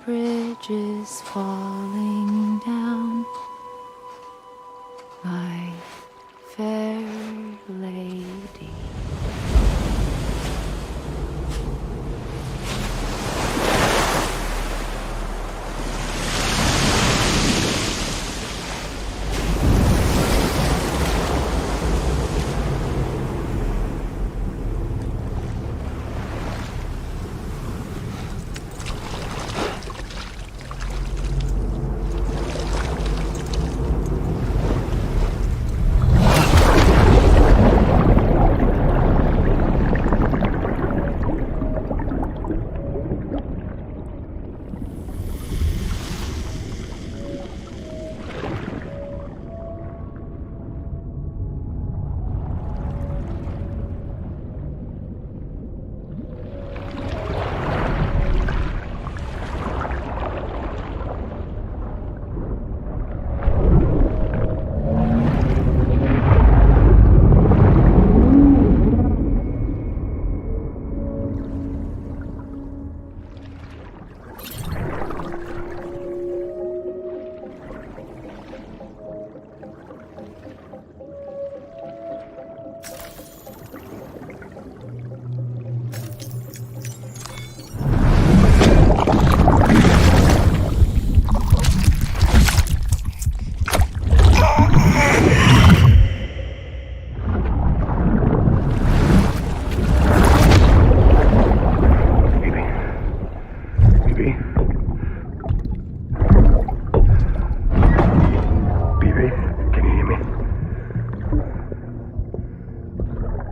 bridges falling down, my fair lady.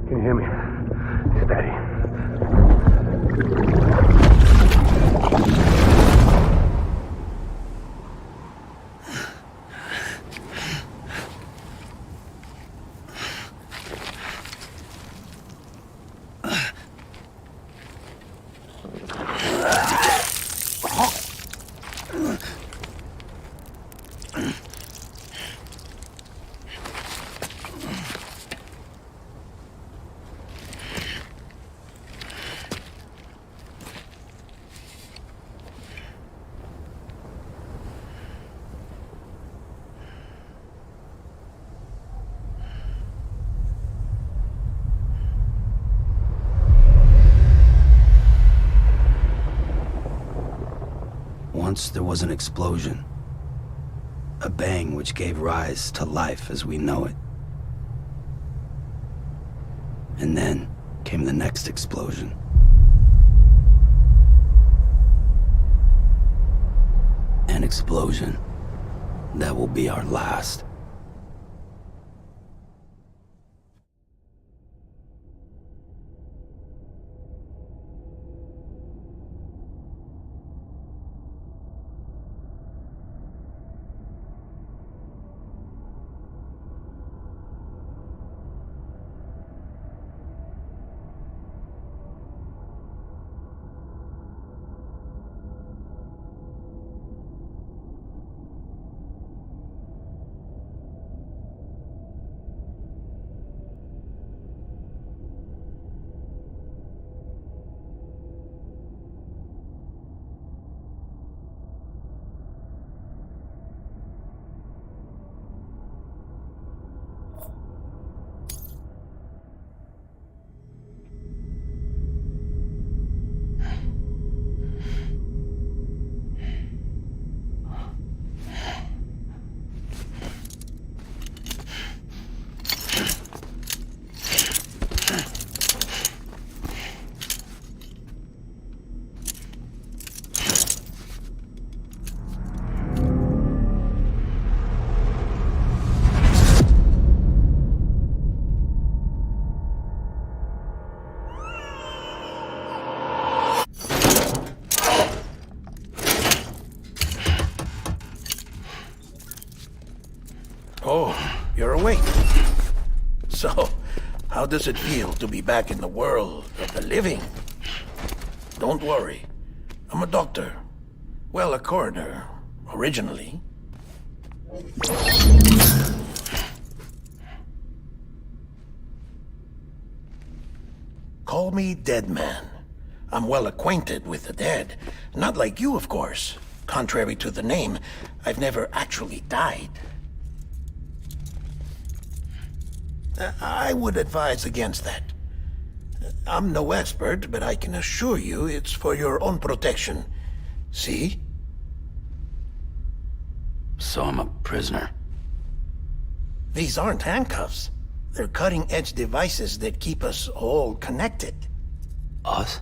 Can you hear me? Steady. Once there was an explosion. A bang which gave rise to life as we know it. And then came the next explosion. An explosion that will be our last. Oh, you're awake. So, how does it feel to be back in the world of the living? Don't worry. I'm a doctor. Well, a coroner, originally. Call me Dead Man. I'm well acquainted with the dead. Not like you, of course. Contrary to the name, I've never actually died. I would advise against that. I'm no expert, but I can assure you it's for your own protection. See? So I'm a prisoner. These aren't handcuffs. They're cutting-edge devices that keep us all connected. Us?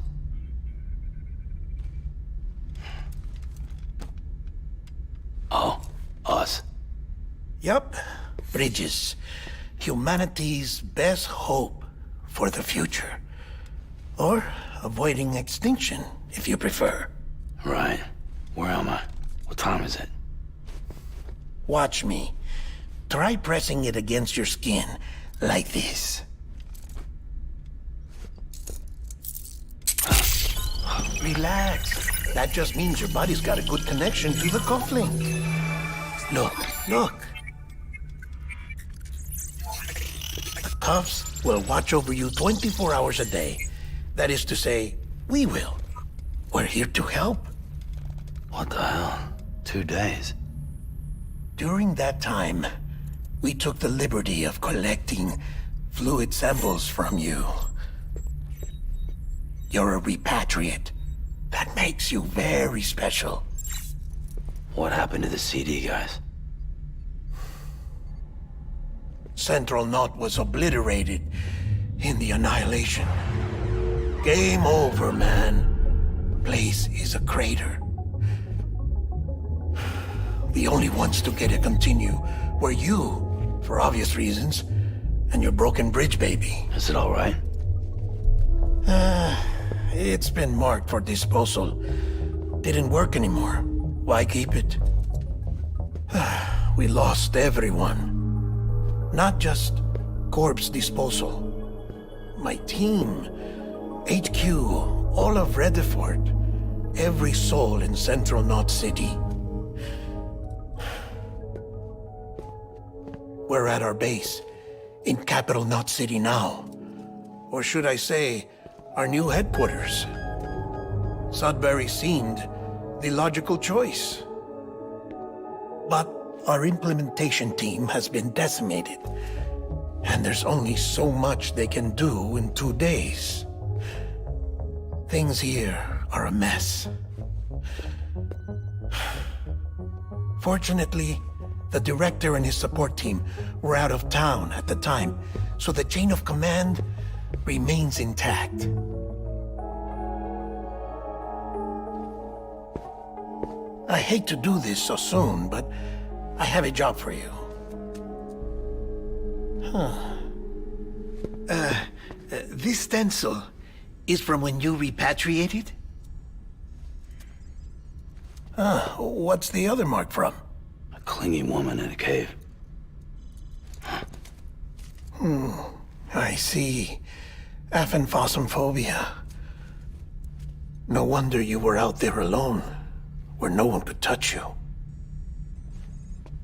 Oh, us. Yup. Bridges. Humanity's best hope for the future. Or avoiding extinction, if you prefer. Right. Where am I? What time is it? Watch me. Try pressing it against your skin, like this. Relax. That just means your body's got a good connection to the cufflink. Look, look. The cuffs will watch over you 24 hours a day. That is to say, we will. We're here to help. What the hell? 2 days? During that time, we took the liberty of collecting fluid samples from you. You're a repatriate. That makes you very special. What happened to the CD guys? Central Knot was obliterated in the annihilation. Game over, man. Place is a crater. The only ones to get to continue were you, for obvious reasons, And your broken bridge, baby. Is it all right? It's been marked for disposal. Didn't work anymore. Why keep it? We lost everyone. Not just corpse disposal. My team, HQ, all of Redefort, every soul in Central Knot City. We're at our base, in Capital Knot City now. Or should I say, our new headquarters. Sudbury seemed the logical choice. But our implementation team has been decimated, and there's only so much they can do in 2 days. Things here are a mess. Fortunately, the director and his support team were out of town at the time, so the chain of command remains intact. I hate to do this so soon, but I have a job for you. This stencil is from when you repatriated? What's the other mark from? A clingy woman in a cave. I see. Aphenphosmphobia. No wonder you were out there alone, where no one could touch you.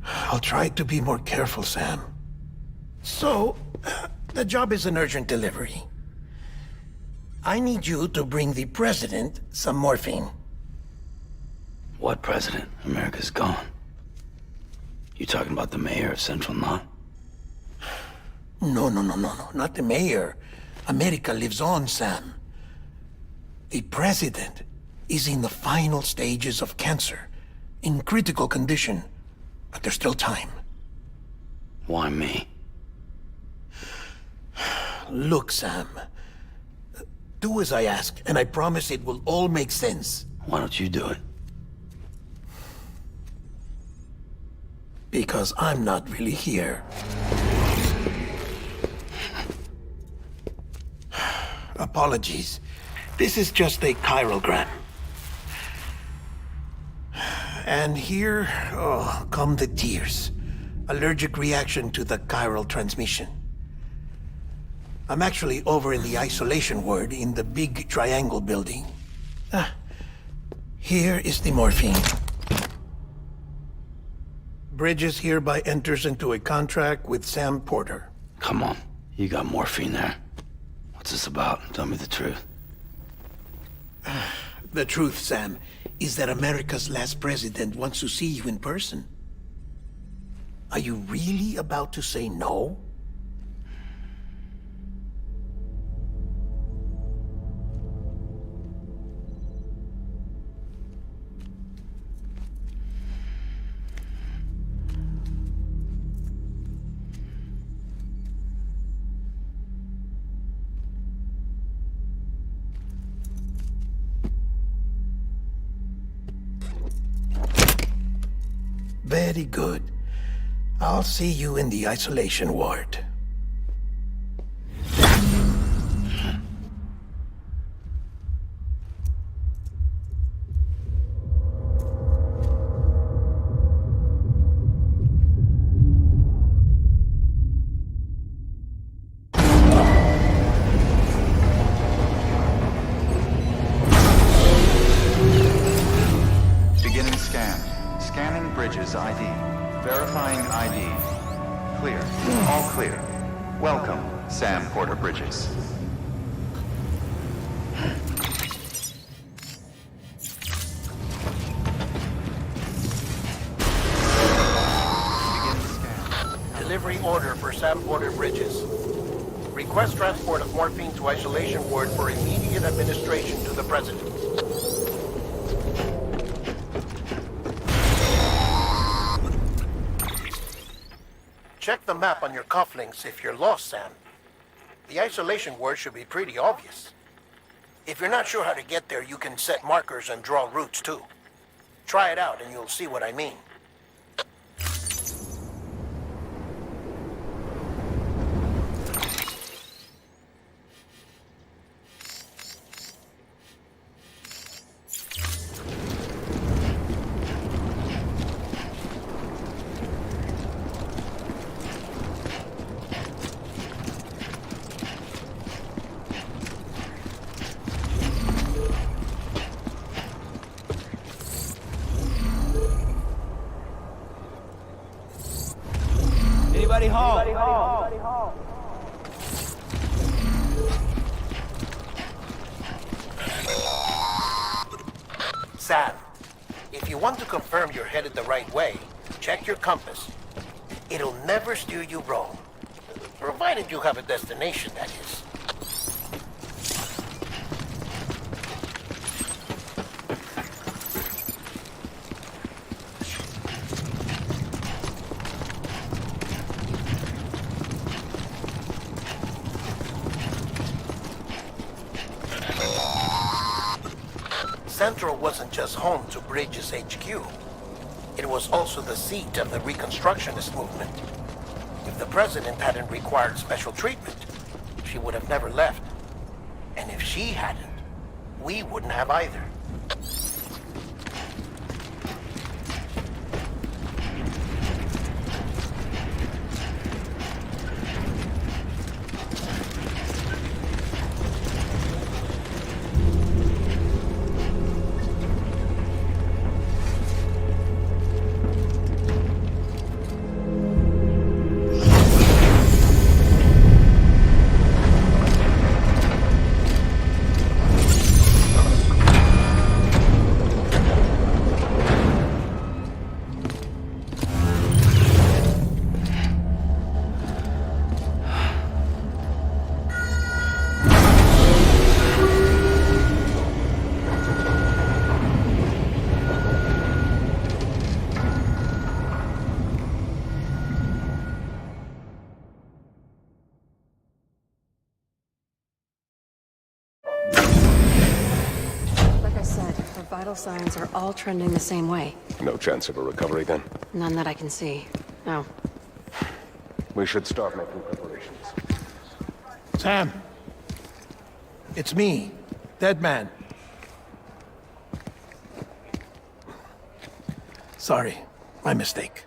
I'll try to be more careful, Sam. So, the job is an urgent delivery. I need you to bring the president some morphine. What president? America's gone. You talking about the mayor of Central Knot? No, not the mayor. America lives on, Sam. The president is in the final stages of cancer, in critical condition, but there's still time. Why me? Look, Sam. Do as I ask, and I promise it will all make sense. Why don't you do it? Because I'm not really here. Apologies. This is just a chiralgram. And here, come the tears. Allergic reaction to the chiral transmission. I'm actually over in the isolation ward in the big triangle building. Here is the morphine. Bridges hereby enters into a contract with Sam Porter. Come on. You got morphine there. What's this about? Tell me the truth. The truth, Sam, is that America's last president wants to see you in person. Are you really about to say no? Very good. I'll see you in the isolation ward. Beginning scan. Scanning bridges ID. Verifying ID. Clear. All clear. Welcome, Sam Porter Bridges. Beginning scan. Delivery order for Sam Porter Bridges. Request transport of morphine to isolation ward for immediate administration to the president. Check the map on your cufflinks if you're lost, Sam. The isolation word should be pretty obvious. If you're not sure how to get there, you can set markers and draw routes too. Try it out and you'll see what I mean. Sam, if you want to confirm you're headed the right way, check your compass. It'll never steer you wrong. Provided you have a destination, that is. Central wasn't just home to Bridges HQ. It was also the seat of the Reconstructionist movement. If the president hadn't required special treatment, she would have never left. And if she hadn't, we wouldn't have either. Vital signs are all trending the same way. No chance of a recovery then? None that I can see. No. We should start making preparations. Sam, it's me, Dead Man. Sorry, my mistake.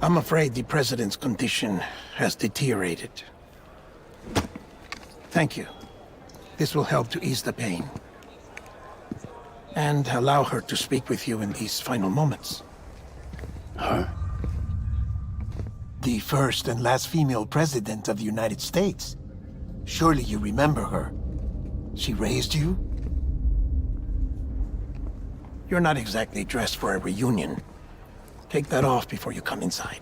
I'm afraid the president's condition has deteriorated. Thank you. This will help to ease the pain. And allow her to speak with you in these final moments. Her? The first and last female president of the United States. Surely you remember her. She raised you? You're not exactly dressed for a reunion. Take that off before you come inside.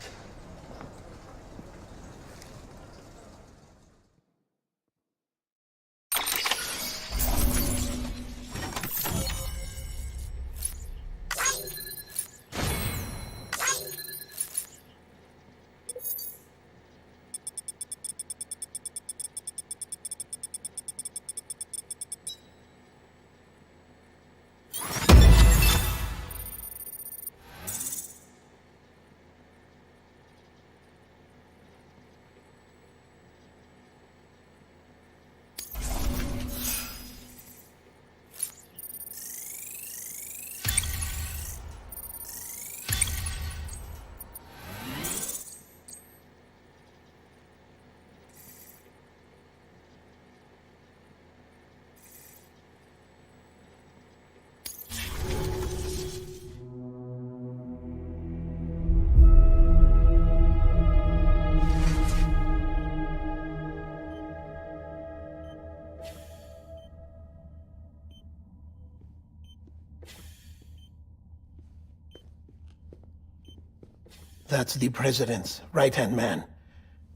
That's the president's right-hand man,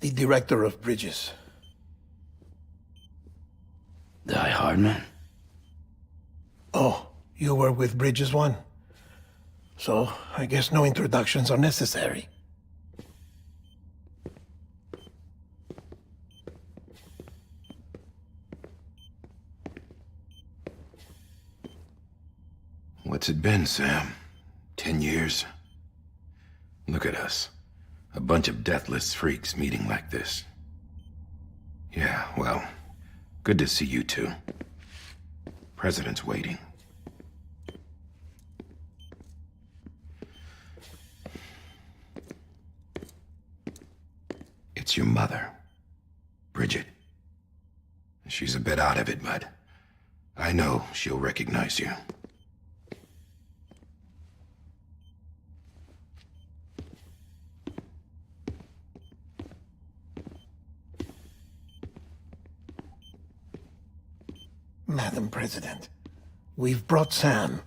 the director of bridges. Die Hard man? Oh, you were with Bridges 1? So, I guess no introductions are necessary. What's it been, Sam? 10 years? Look at us. A bunch of deathless freaks meeting like this. Yeah, well, good to see you two. President's waiting. It's your mother, Bridget. She's a bit out of it, but I know she'll recognize you. Madam President, we've brought Sam.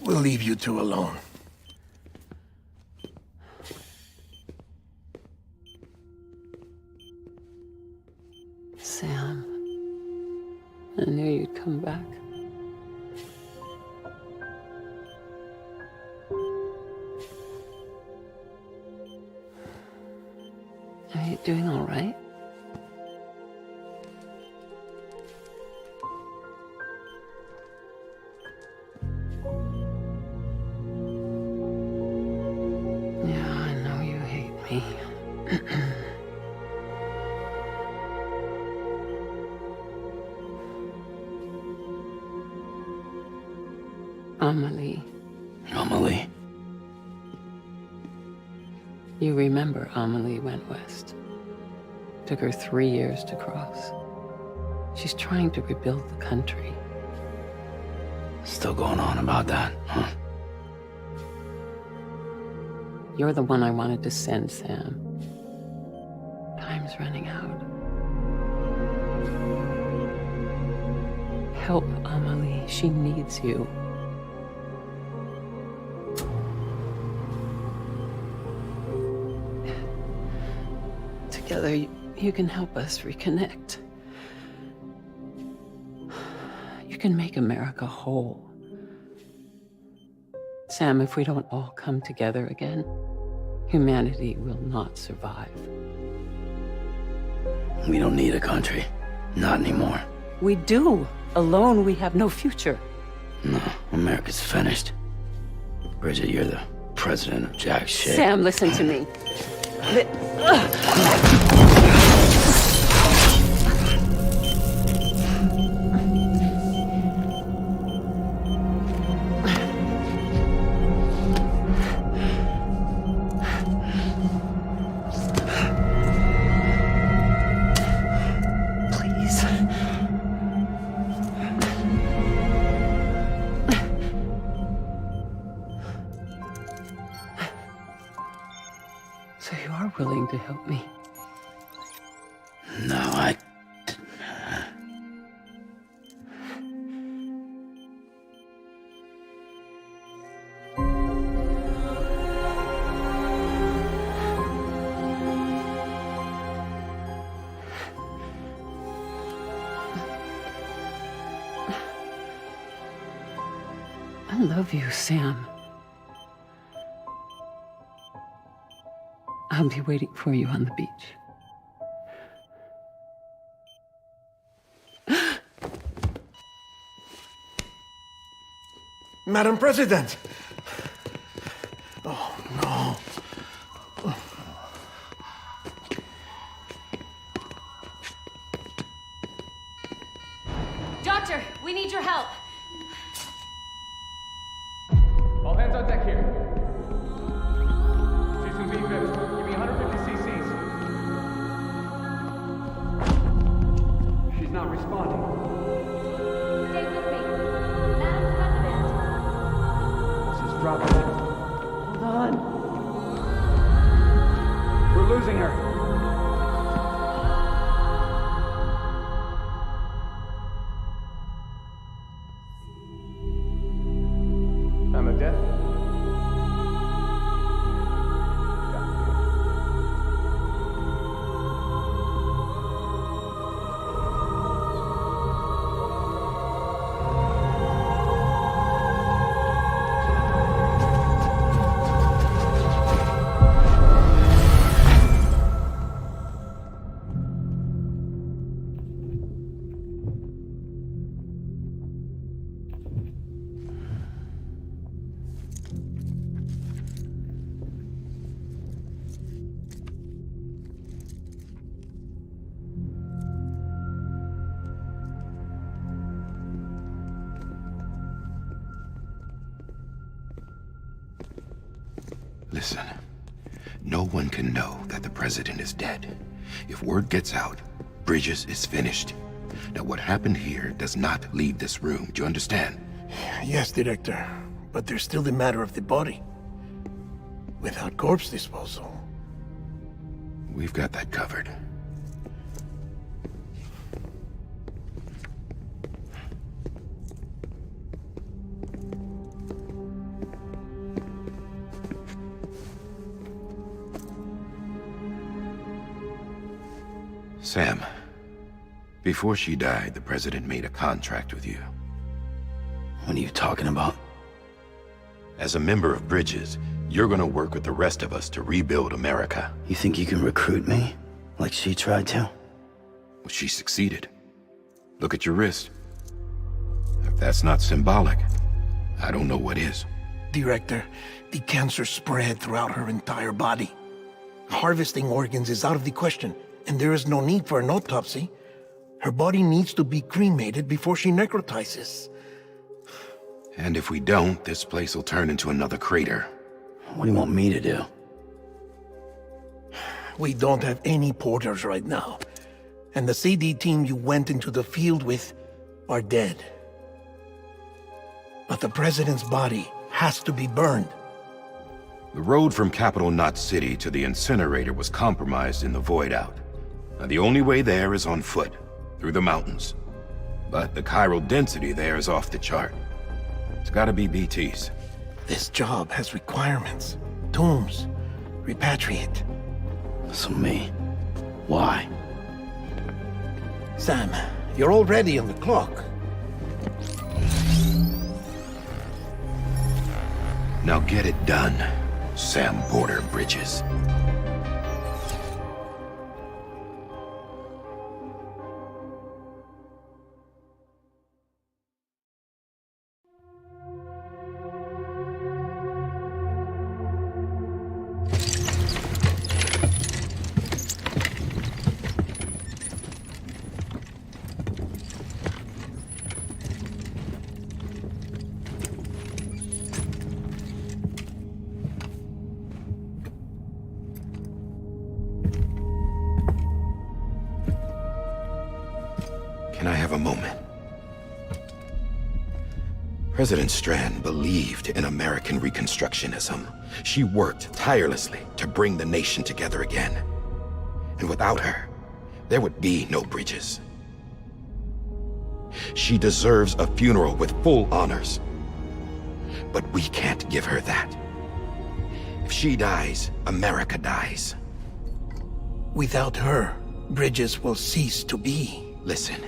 We'll leave you two alone. Sam, I knew you'd come back. Are you doing all right? Yeah, I know you hate me. Amelie. Amelie? You remember Amelie went west. Took her 3 years to cross. She's trying to rebuild the country. Still going on about that, huh? You're the one I wanted to send, Sam. Time's running out. Help Amelie. She needs you. Together, you can help us reconnect. You can make America whole. Sam, if we don't all come together again, humanity will not survive. We don't need a country. Not anymore. We do. Alone, we have no future. No, America's finished. Bridget, you're the president of jack shit. Sam, listen to me. Please. So you are willing to help me? No, I love you, Sam. I'll be waiting for you on the beach. Madam President! Oh, no. Doctor, we need your help. All hands on deck here. Season V-Fib, give me 150 cc's. She's not responding. Stay with me. Madam President. This is dropping. Hold on. We're losing her. Time of death? Listen, No one can know that the president is dead. If word gets out, Bridges is finished. Now, what happened here does not leave this room. Do you understand? Yes, Director. But there's still the matter of the body. Without corpse disposal. We've got that covered. Sam, before she died, the president made a contract with you. What are you talking about? As a member of Bridges, you're gonna work with the rest of us to rebuild America. You think you can recruit me? Like she tried to? Well, she succeeded. Look at your wrist. If that's not symbolic, I don't know what is. Director, the cancer spread throughout her entire body. Harvesting organs is out of the question, and there is no need for an autopsy. Her body needs to be cremated before she necrotizes. And if we don't, this place will turn into another crater. What do you want me to do? We don't have any porters right now. And the CD team you went into the field with are dead. But the president's body has to be burned. The road from Capital Knot City to the incinerator was compromised in the void out. Now, the only way there is on foot, through the mountains. But the chiral density there is off the chart. It's gotta be BT's. This job has requirements. Tombs. Repatriate. So me. Why? Sam, you're already on the clock. Now get it done, Sam Porter Bridges. Can I have a moment? President Strand believed in American Reconstructionism. She worked tirelessly to bring the nation together again. And without her, there would be no Bridges. She deserves a funeral with full honors. But we can't give her that. If she dies, America dies. Without her, Bridges will cease to be. Listen.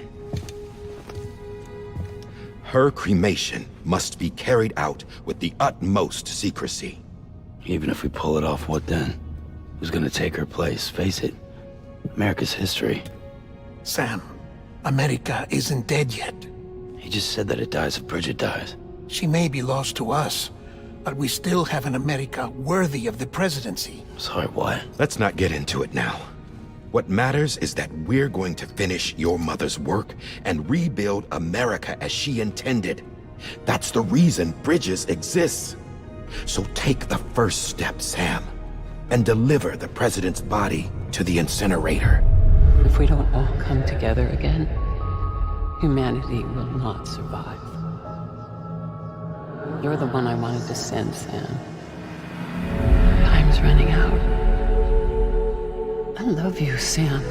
Her cremation must be carried out with the utmost secrecy. Even if we pull it off, what then? Who's gonna take her place? Face it, America's history. Sam, America isn't dead yet. He just said that it dies if Bridget dies. She may be lost to us, but we still have an America worthy of the presidency. Sorry, what? Let's not get into it now. What matters is that we're going to finish your mother's work and rebuild America as she intended. That's the reason Bridges exists. So take the first step, Sam, and deliver the president's body to the incinerator. If we don't all come together again, humanity will not survive. You're the one I wanted to send, Sam. Time's running out. I love you, Sam.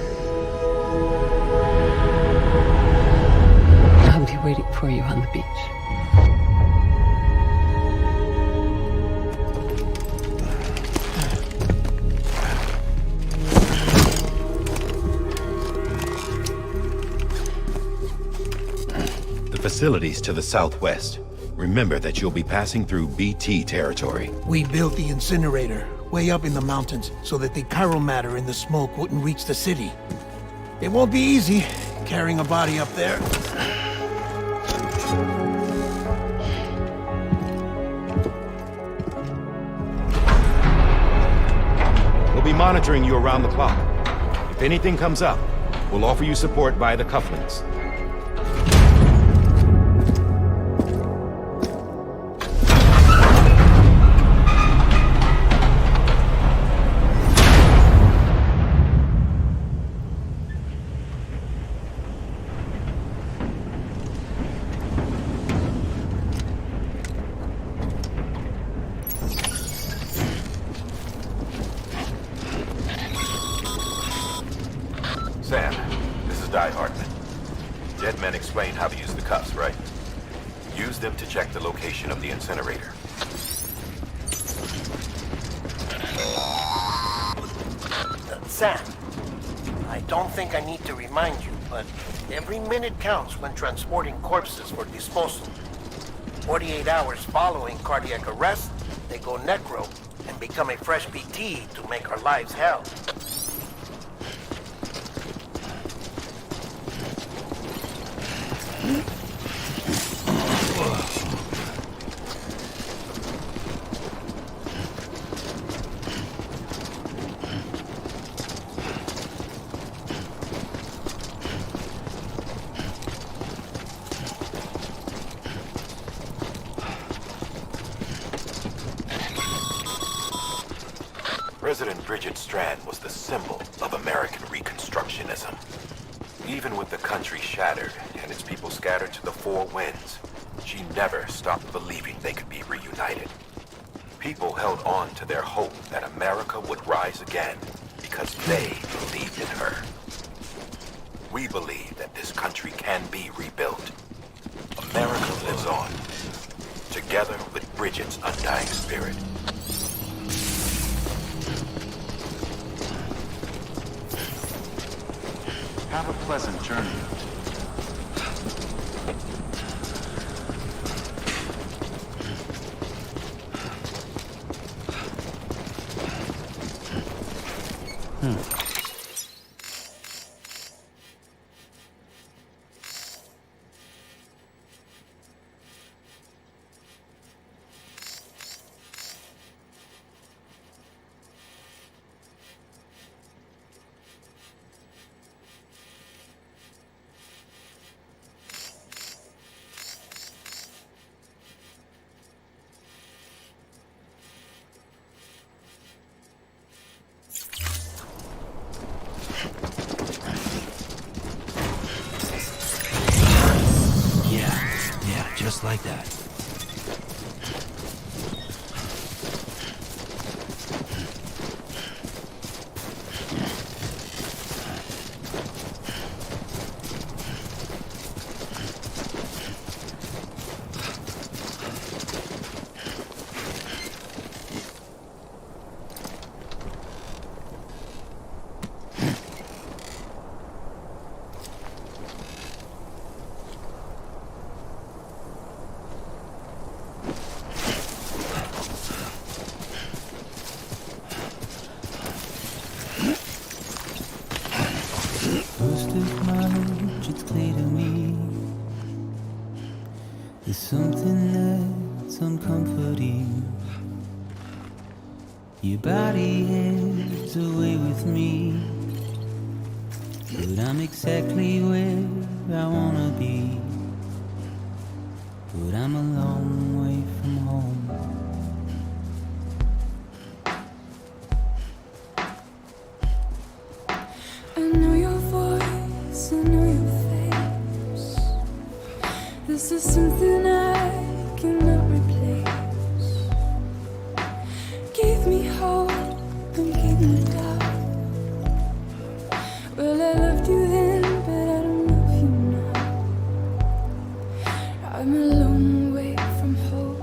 I'll be waiting for you on the beach. The facilities to the southwest. Remember that you'll be passing through BT territory. We built the incinerator way up in the mountains so that the chiral matter in the smoke wouldn't reach the city. It won't be easy carrying a body up there. We'll be monitoring you around the clock. If anything comes up, we'll offer you support via the cufflinks. explained how to use the cuffs, right? Use them to check the location of the incinerator. Sam, I don't think I need to remind you, but every minute counts when transporting corpses for disposal. 48 hours following cardiac arrest, they go necro and become a fresh PT to make our lives hell. President Bridget Strand was the symbol of American Reconstructionism. Even with the country shattered and its people scattered to the four winds, she never stopped believing they could be reunited. People held on to their hope that America would rise again because they believed in her. We believe that this country can be rebuilt. America lives on, together with Bridget's undying spirit. Have a pleasant journey. Yeah, just like that. First acknowledge it's clear to me there's something that's uncomforting. Your body heads away with me, but I'm exactly where I wanna be. But I'm a long way from home. I know your voice, I know your face. This is something I cannot replace. Give me hope and give me doubt. Well, I loved you then, but I don't love you now. I'm a long way from home.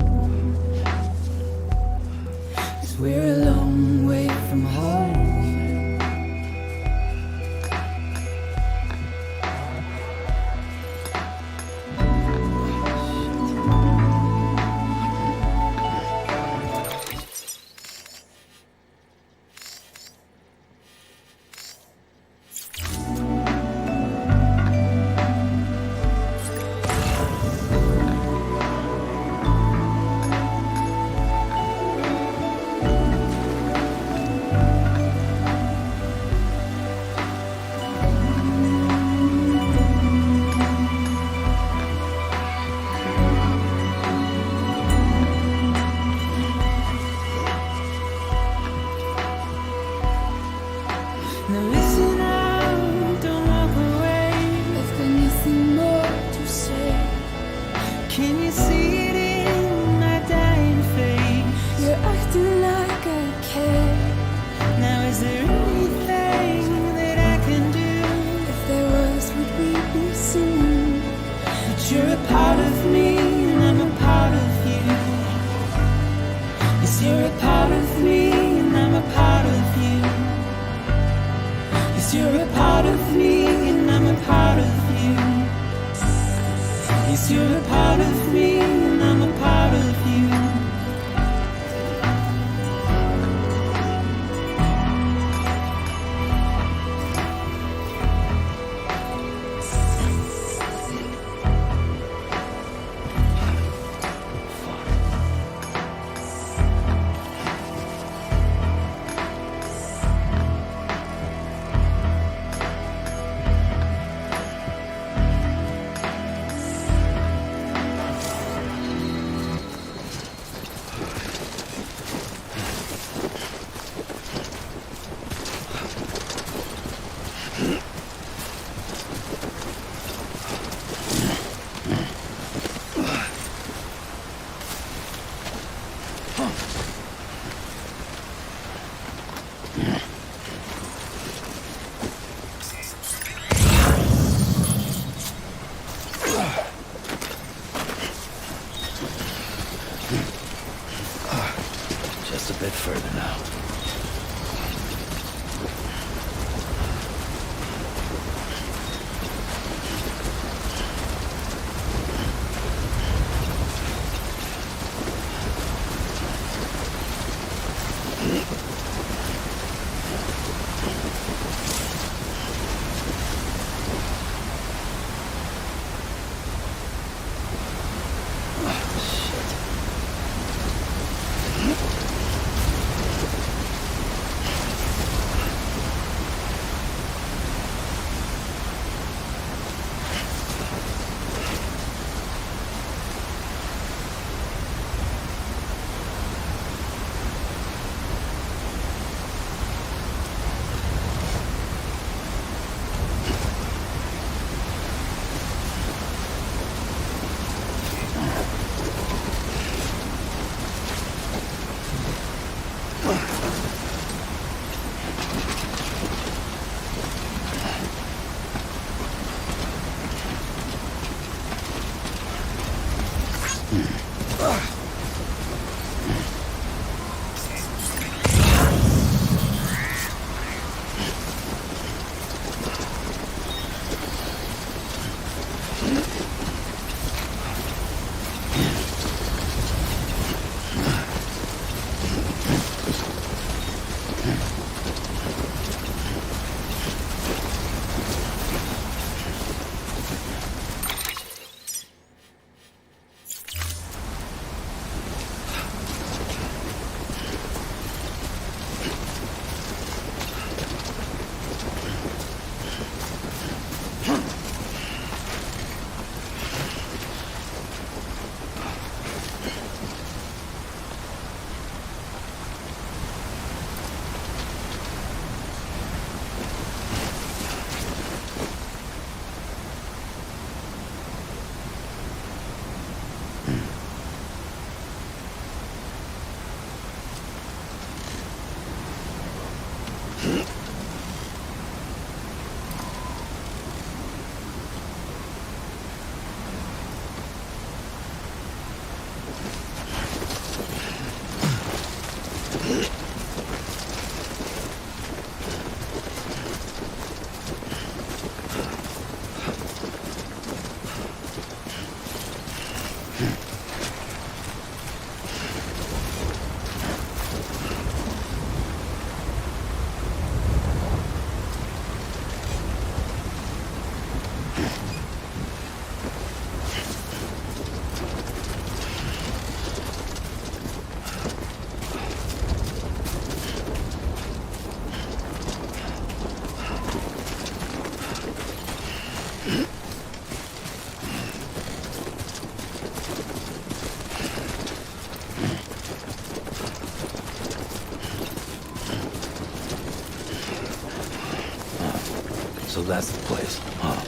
'cause you're a part of me and I'm a part of you. Just a bit further now. So that's the place, huh?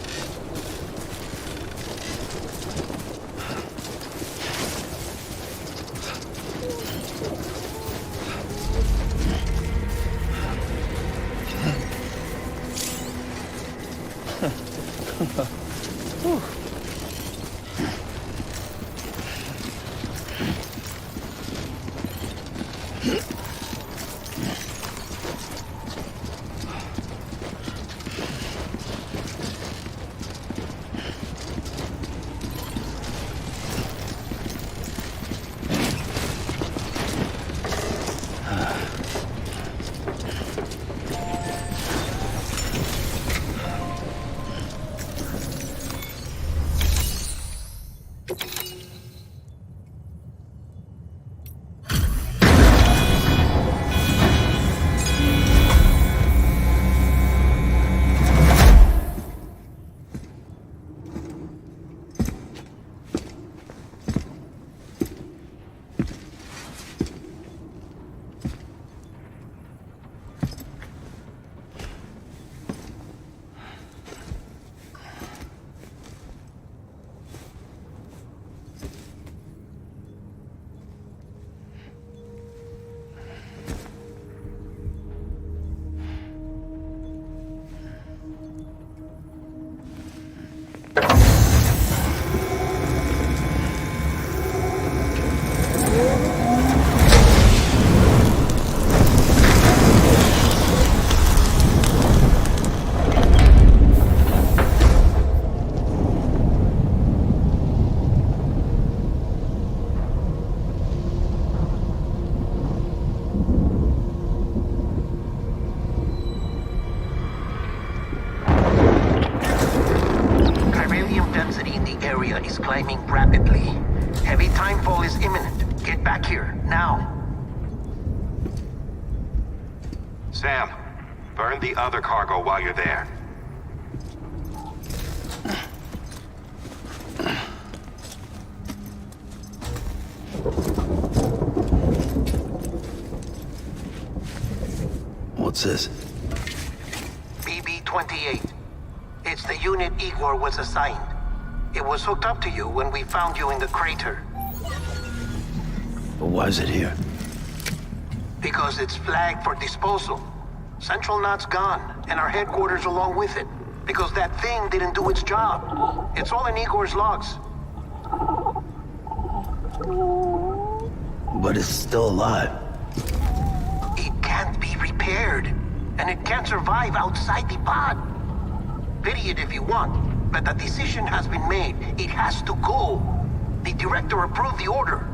climbing rapidly. Heavy timefall is imminent. Get back here, now. Sam, burn the other cargo while you're there. What's this? BB-28. It's the unit Igor was assigned. It was hooked up to you when we found you in the crater. But why is it here? Because it's flagged for disposal. Central Knot's gone, and our headquarters along with it. Because that thing didn't do its job. It's all in Igor's logs. But it's still alive. It can't be repaired, and it can't survive outside the pod. Pity it if you want, but the decision has been made. It has to go. The director approved the order.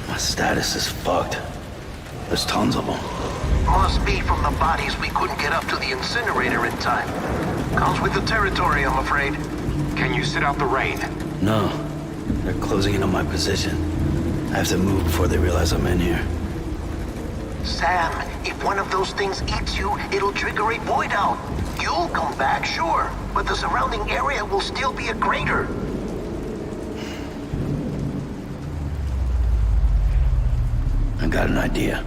My status is fucked. There's tons of them. Must be from the bodies we couldn't get up to the incinerator in time. Comes with the territory, I'm afraid. Can you sit out the rain? No. They're closing in on my position. I have to move before they realize I'm in here. Sam, if one of those things eats you, it'll trigger a void out. You'll come back, sure, but the surrounding area will still be a crater. I got an idea.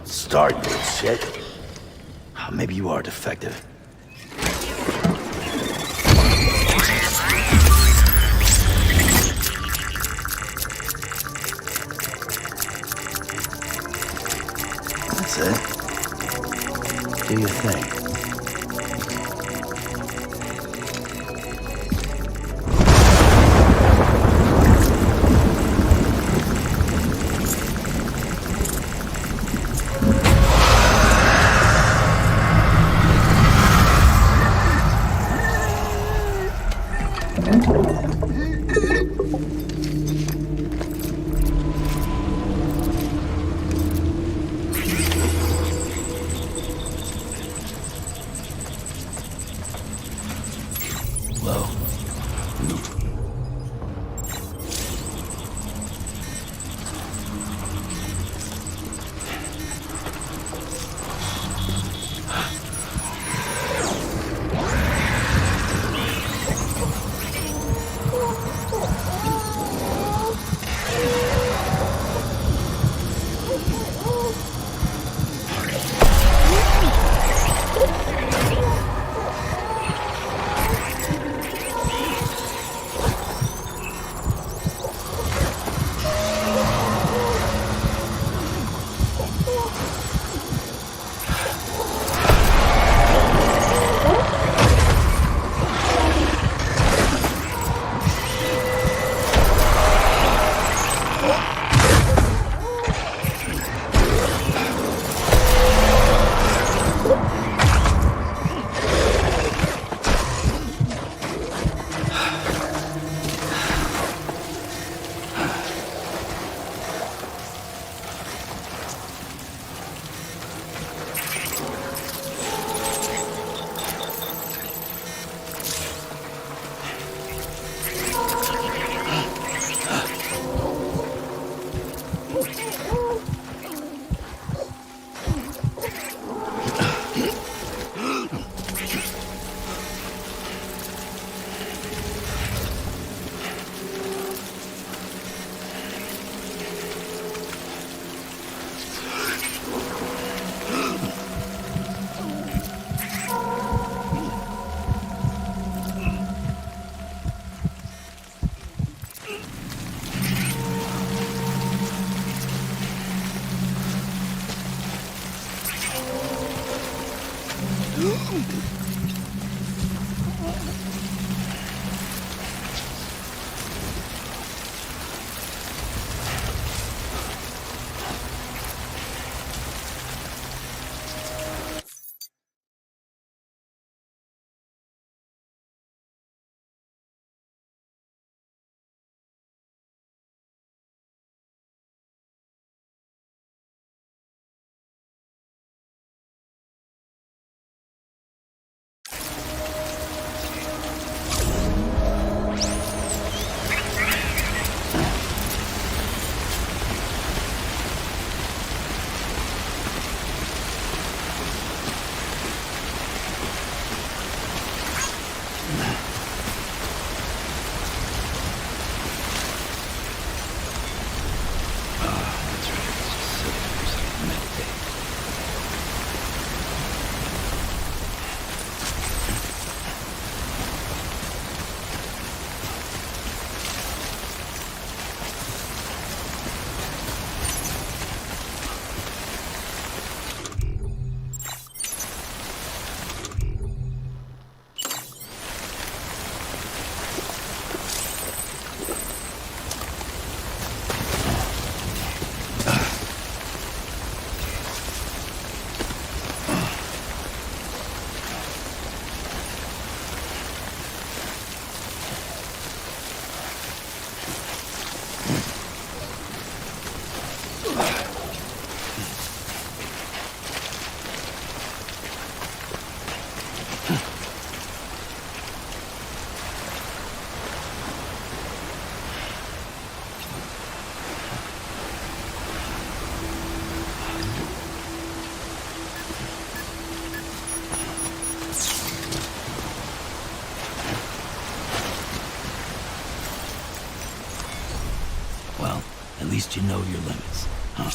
Start, you shit. Maybe you are defective. That's it. Do your thing. Well, at least you know your limits, huh?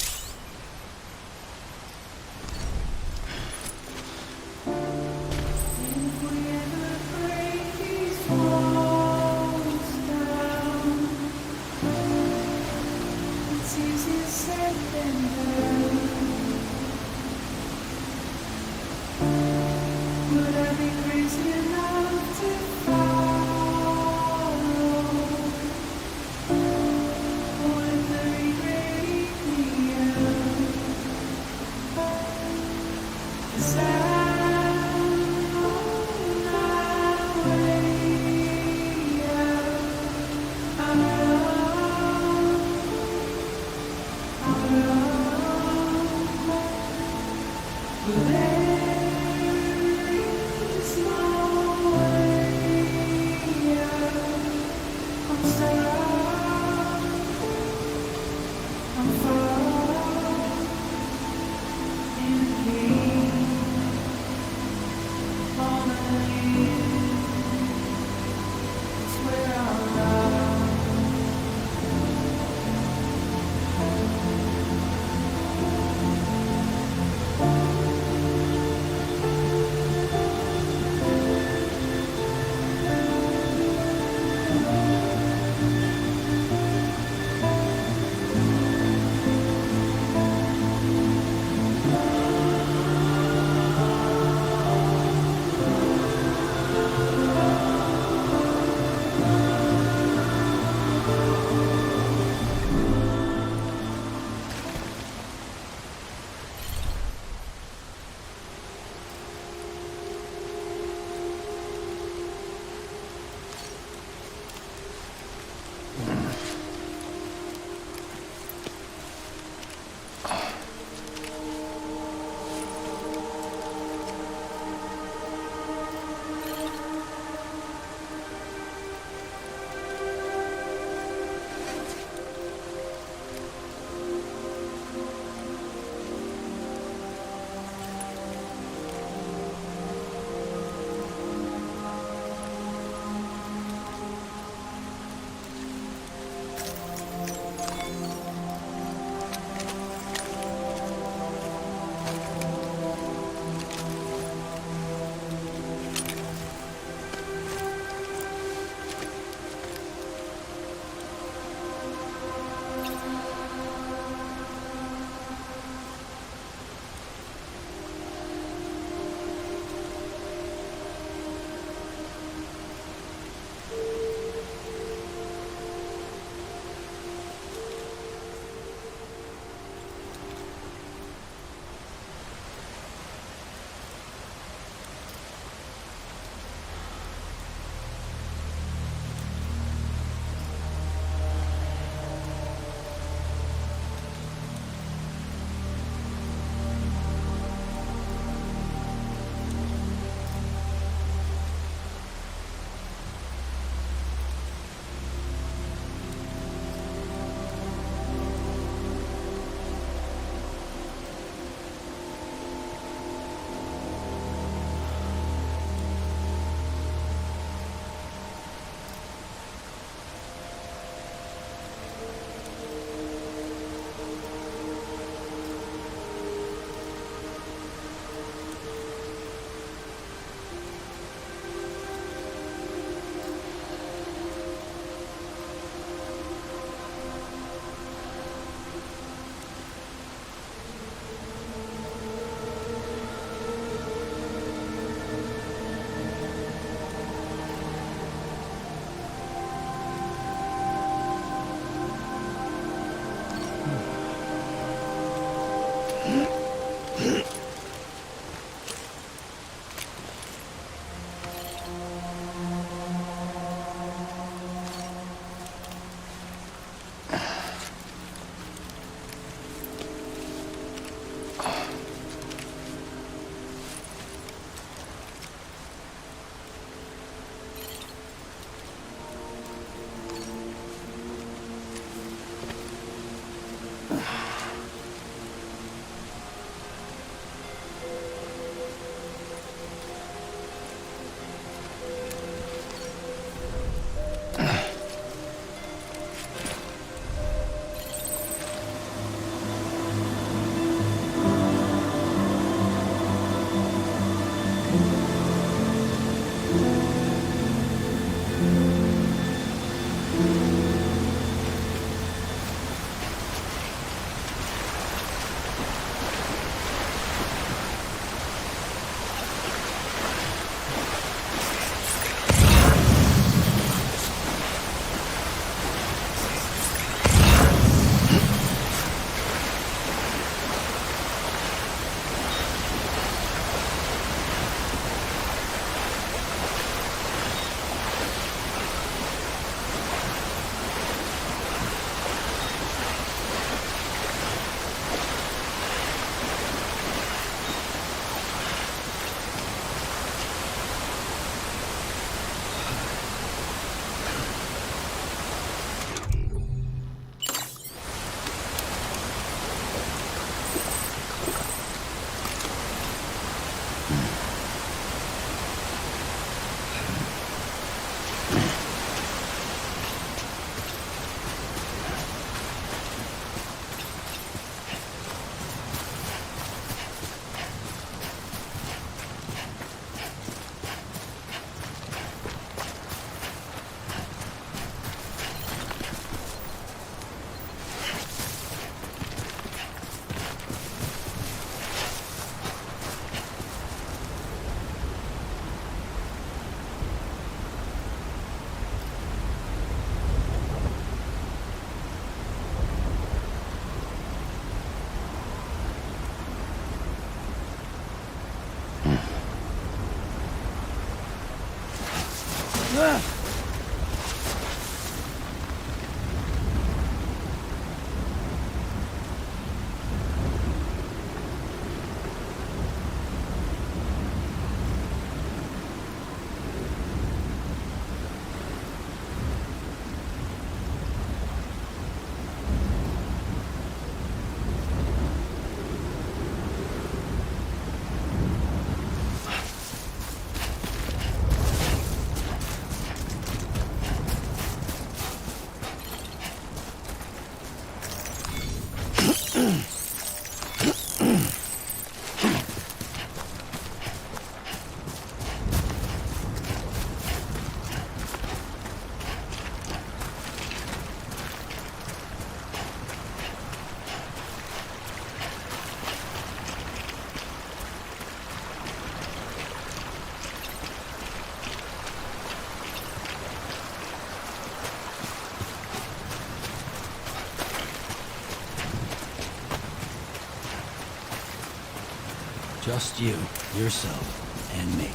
Just you, yourself, and me.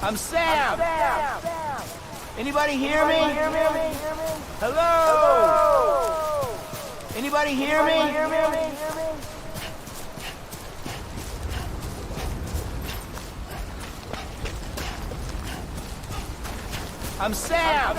I'm Sam! Anybody hear me? Hello? Anybody hear me? I'm Sam!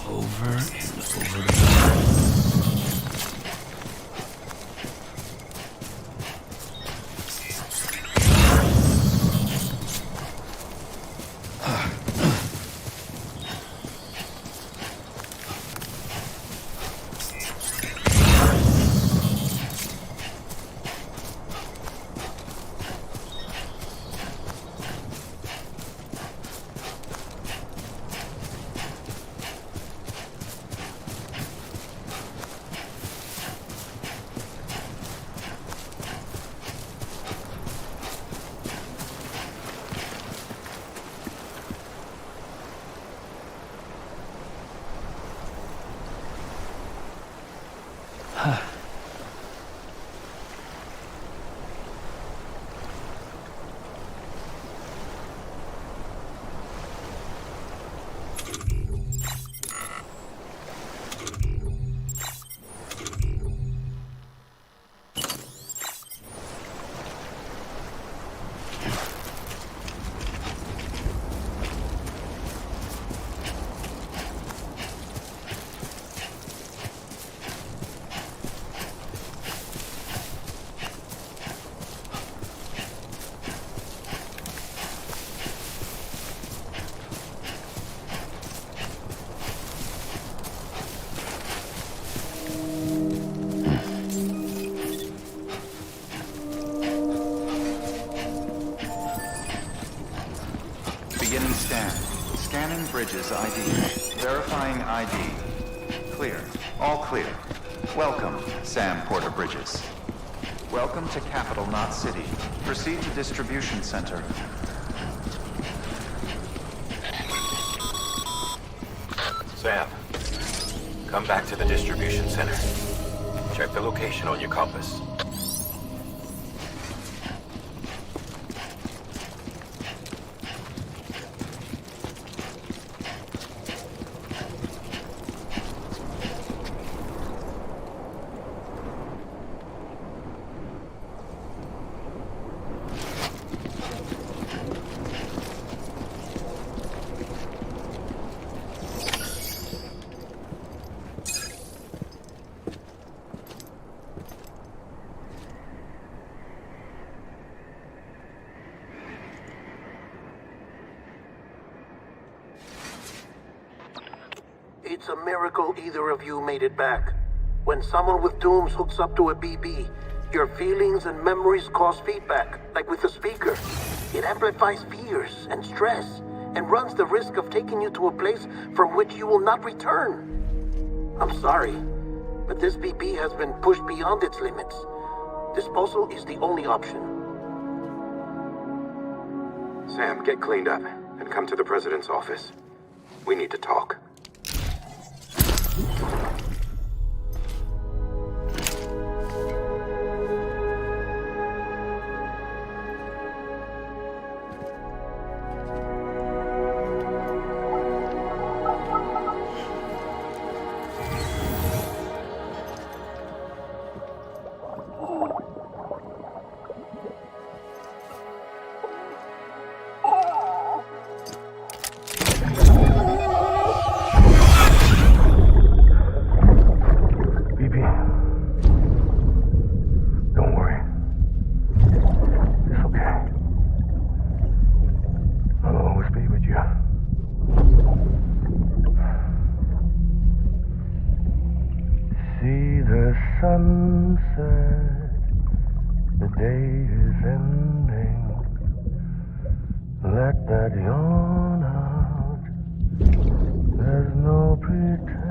Over and over again. Beginning scan. Scanning bridges ID. Verifying ID. Clear. All clear. Welcome, Sam Porter Bridges. Welcome to Capital Knot City. Proceed to distribution center. Sam, come back to the distribution center. Check the location on your compass. It's a miracle either of you made it back. When someone with dooms hooks up to a BB, your feelings and memories cause feedback, like with a speaker. It amplifies fears and stress, and runs the risk of taking you to a place from which you will not return. I'm sorry, but this BB has been pushed beyond its limits. Disposal is the only option. Sam, get cleaned up and come to the President's office. We need to talk. Sunset, the day is ending. Let that yawn out. There's no pretending.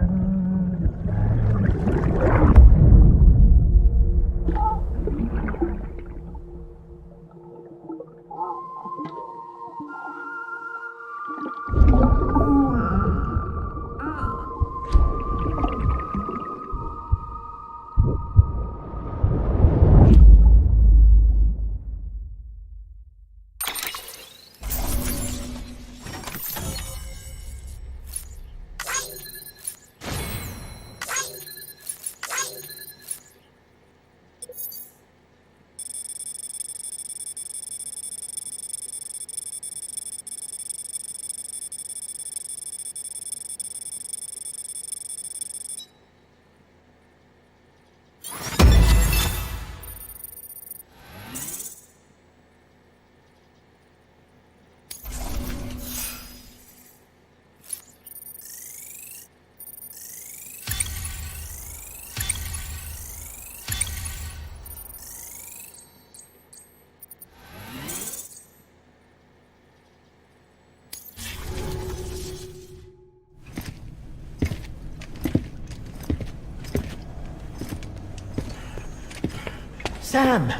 Sam,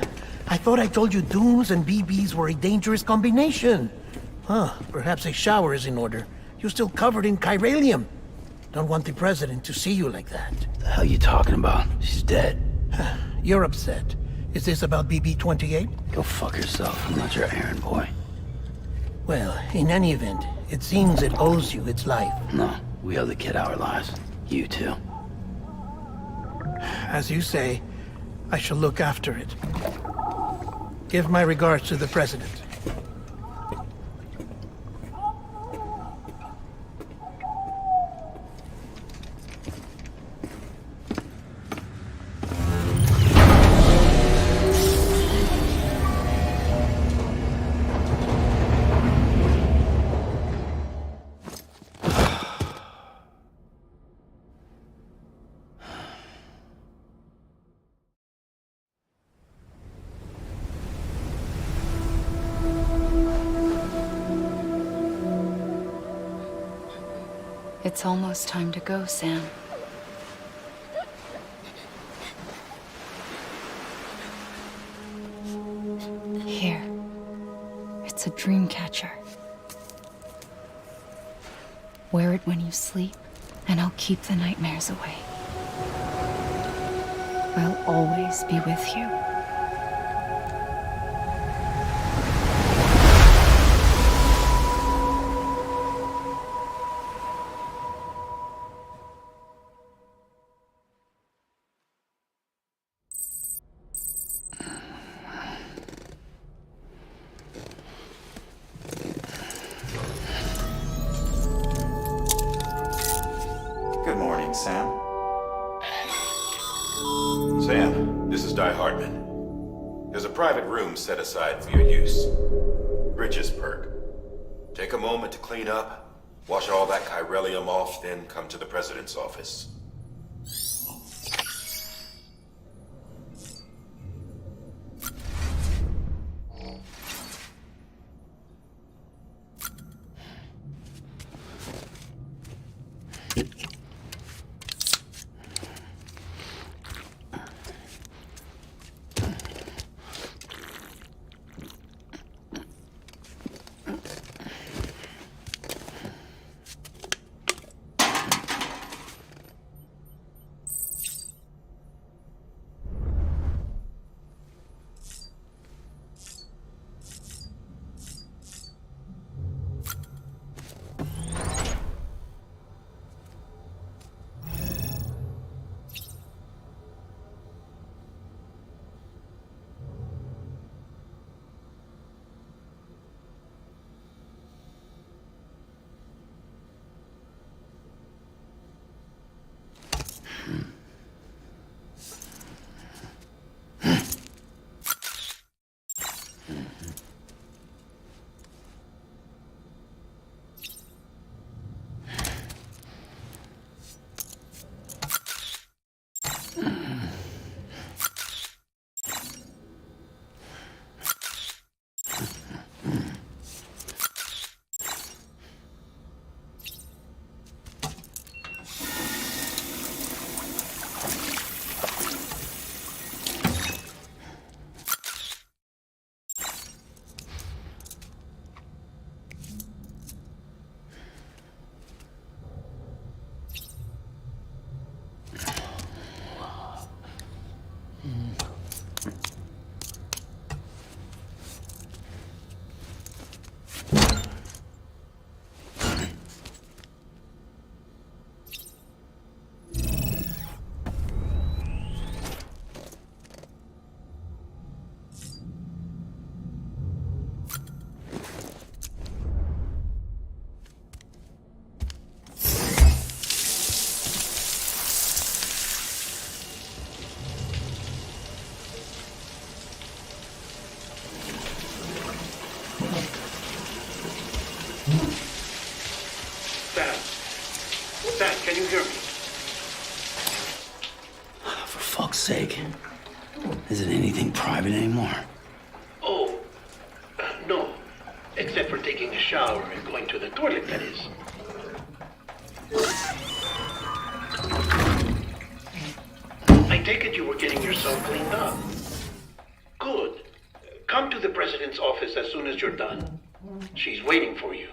I thought I told you dooms and BBs were a dangerous combination. Huh, perhaps a shower is in order. You're still covered in chiralium. Don't want the President to see you like that. The hell you talking about? She's dead. You're upset. Is this about BB-28? Go fuck yourself. I'm not your errand boy. Well, in any event, it seems it owes you its life. No, we owe the kid our lives. You too. As you say, I shall look after it. Give my regards to the President. It's almost time to go, Sam. Here. It's a dream catcher. Wear it when you sleep, and I'll keep the nightmares away. I'll always be with you. Good morning, Sam. Sam, this is Di Hartman. There's a private room set aside for your use. Bridges perk. Take a moment to clean up, Wash all that chiralium off, then come to the president's office. Sam, can you hear me? For fuck's sake. Isn't anything private anymore? Oh, no. Except for taking a shower and going to the toilet, that is. I take it you were getting yourself cleaned up. Good. Come to the president's office as soon as you're done. She's waiting for you.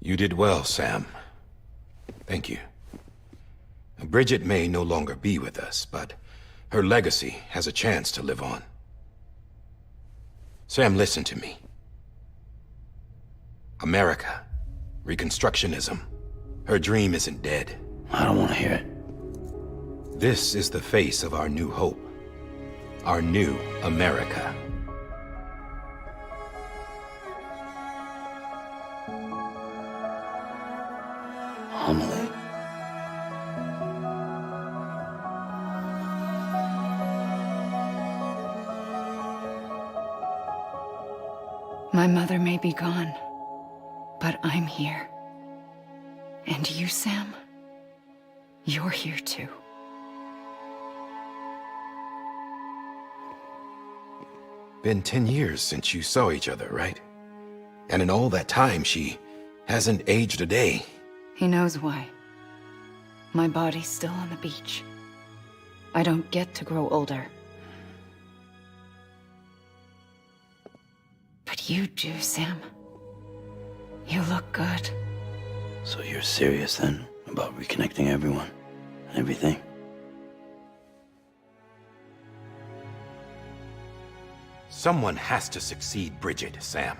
You did well, Sam. Thank you. Bridget may no longer be with us, but her legacy has a chance to live on. Sam, listen to me. America, Reconstructionism, her dream isn't dead. I don't want to hear it. This is the face of our new hope. Our new America. Homily. My mother may be gone, but I'm here. And you, Sam, you're here too. Been 10 years since you saw each other, right? And in all that time, she hasn't aged a day. He knows why. My body's still on the beach. I don't get to grow older. But you do, Sam. You look good. So you're serious then about reconnecting everyone and everything? Someone has to succeed Bridget, Sam.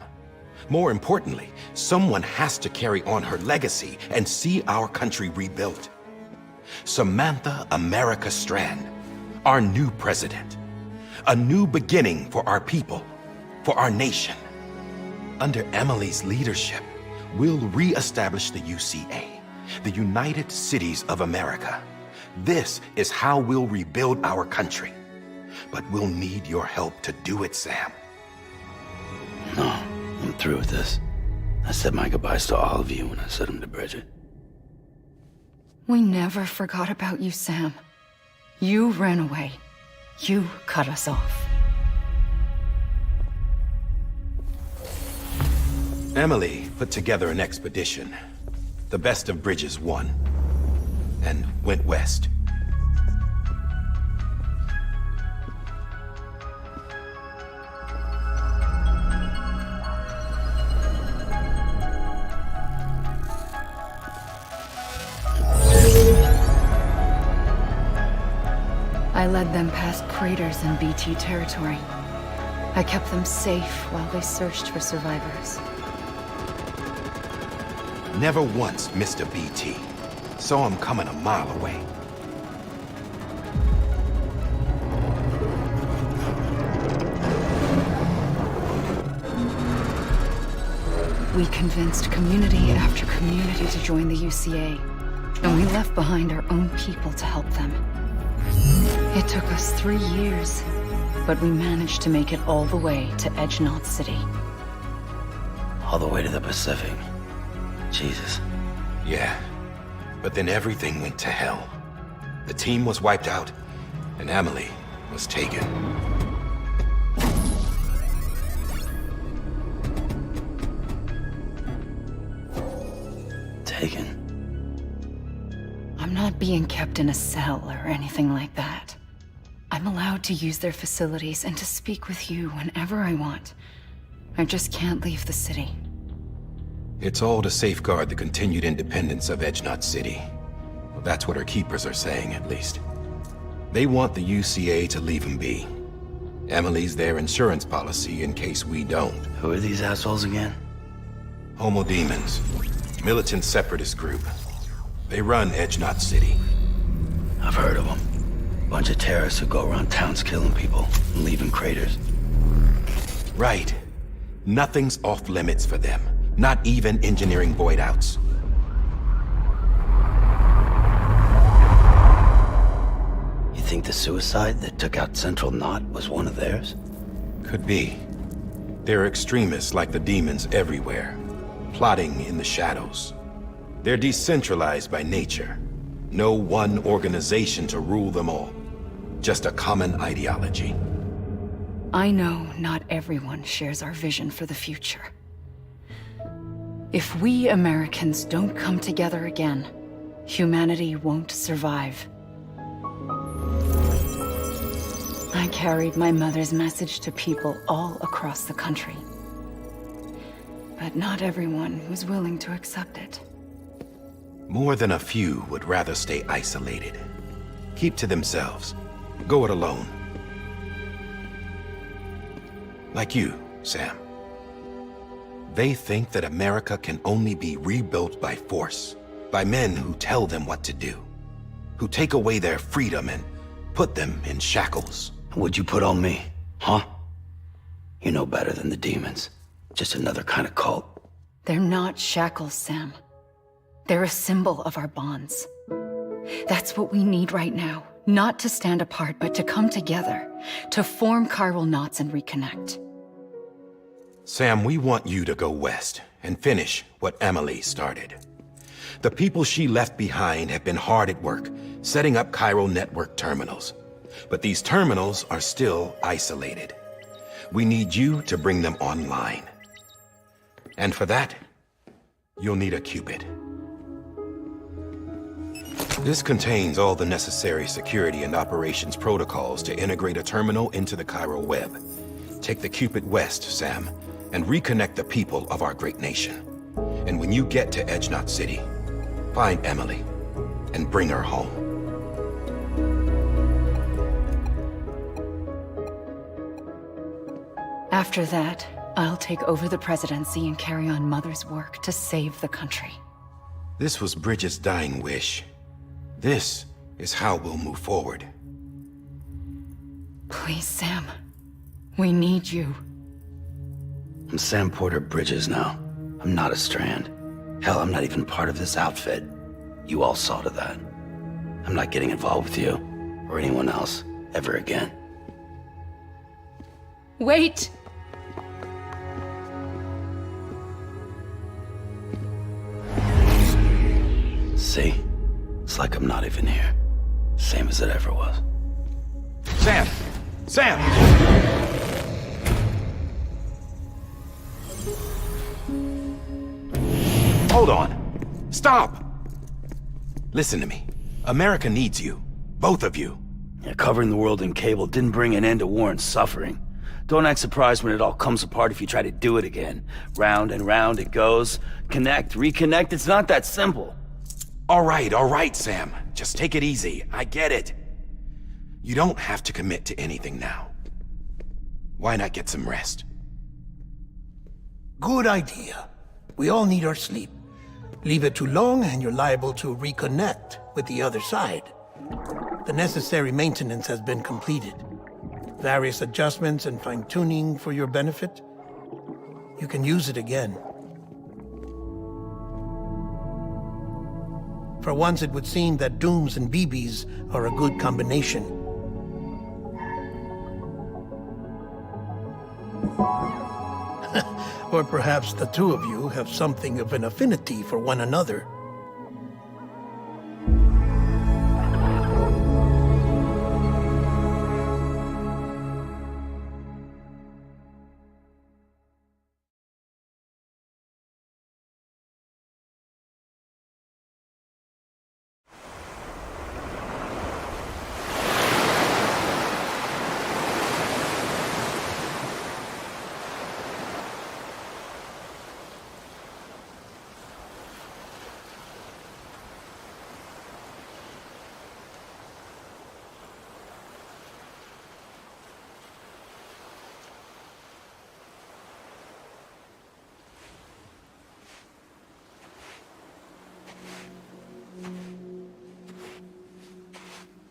More importantly, someone has to carry on her legacy and see our country rebuilt. Samantha America Strand, our new president. A new beginning for our people, for our nation. Under Emily's leadership, we'll re-establish the UCA, the United Cities of America. This is how we'll rebuild our country. But we'll need your help to do it, Sam. No, I'm through with this. I said my goodbyes to all of you when I said them to Bridget. We never forgot about you, Sam. You ran away. You cut us off. Emily put together an expedition. The best of Bridges won. And went west. I led them past craters in BT territory. I kept them safe while they searched for survivors. Never once missed a BT. Saw him coming a mile away. We convinced community after community to join the UCA, and we left behind our own people to help them. It took us 3 years, but we managed to make it all the way to Edgenot City. All the way to the Pacific. Jesus. Yeah, but then everything went to hell. The team was wiped out, and Emily was taken. Taken? I'm not being kept in a cell or anything like that. I'm allowed to use their facilities and to speak with you whenever I want. I just can't leave the city. It's all to safeguard the continued independence of Edgenot City. Well, that's what our keepers are saying, at least. They want the UCA to leave him be. Emily's their insurance policy in case we don't. Who are these assholes again? Homo Demons. Militant separatist group. They run Edgenot City. I've heard of them. Bunch of terrorists who go around towns killing people and leaving craters. Right. Nothing's off limits for them. Not even engineering void outs. You think the suicide that took out Central Knot was one of theirs? Could be. There are extremists like the demons everywhere, plotting in the shadows. They're decentralized by nature. No one organization to rule them all. Just a common ideology. I know not everyone shares our vision for the future. If we Americans don't come together again, humanity won't survive. I carried my mother's message to people all across the country. But not everyone was willing to accept it. More than a few would rather stay isolated. Keep to themselves. Go it alone. Like you, Sam. They think that America can only be rebuilt by force, by men who tell them what to do, who take away their freedom and put them in shackles. What'd you put on me, huh? You know better than the demons. Just another kind of cult. They're not shackles, Sam. They're a symbol of our bonds. That's what we need right now. Not to stand apart, but to come together, to form chiral knots and reconnect. Sam, we want you to go west and finish what Emily started. The people she left behind have been hard at work, setting up chiral network terminals. But these terminals are still isolated. We need you to bring them online. And for that, you'll need a Cupid. This contains all the necessary security and operations protocols to integrate a terminal into the chiral web. Take the Cupid west, Sam, and reconnect the people of our great nation. And when you get to Edgenot City, find Emily and bring her home. After that, I'll take over the presidency and carry on Mother's work to save the country. This was Bridget's dying wish. This is how we'll move forward. Please, Sam. We need you. I'm Sam Porter Bridges now. I'm not a Strand. Hell, I'm not even part of this outfit. You all saw to that. I'm not getting involved with you, or anyone else, ever again. Wait! See? It's like I'm not even here. Same as it ever was. Sam! Sam! Hold on. Stop! Listen to me. America needs you. Both of you. Yeah, covering the world in cable didn't bring an end to war and suffering. Don't act surprised when it all comes apart if you try to do it again. Round and round it goes. Connect, reconnect, it's not that simple. All right, Sam. Just take it easy. I get it. You don't have to commit to anything now. Why not get some rest? Good idea. We all need our sleep. Leave it too long and you're liable to reconnect with the other side. The necessary maintenance has been completed. Various adjustments and fine-tuning for your benefit. You can use it again. For once, it would seem that Dooms and BBs are a good combination. Or perhaps the two of you have something of an affinity for one another.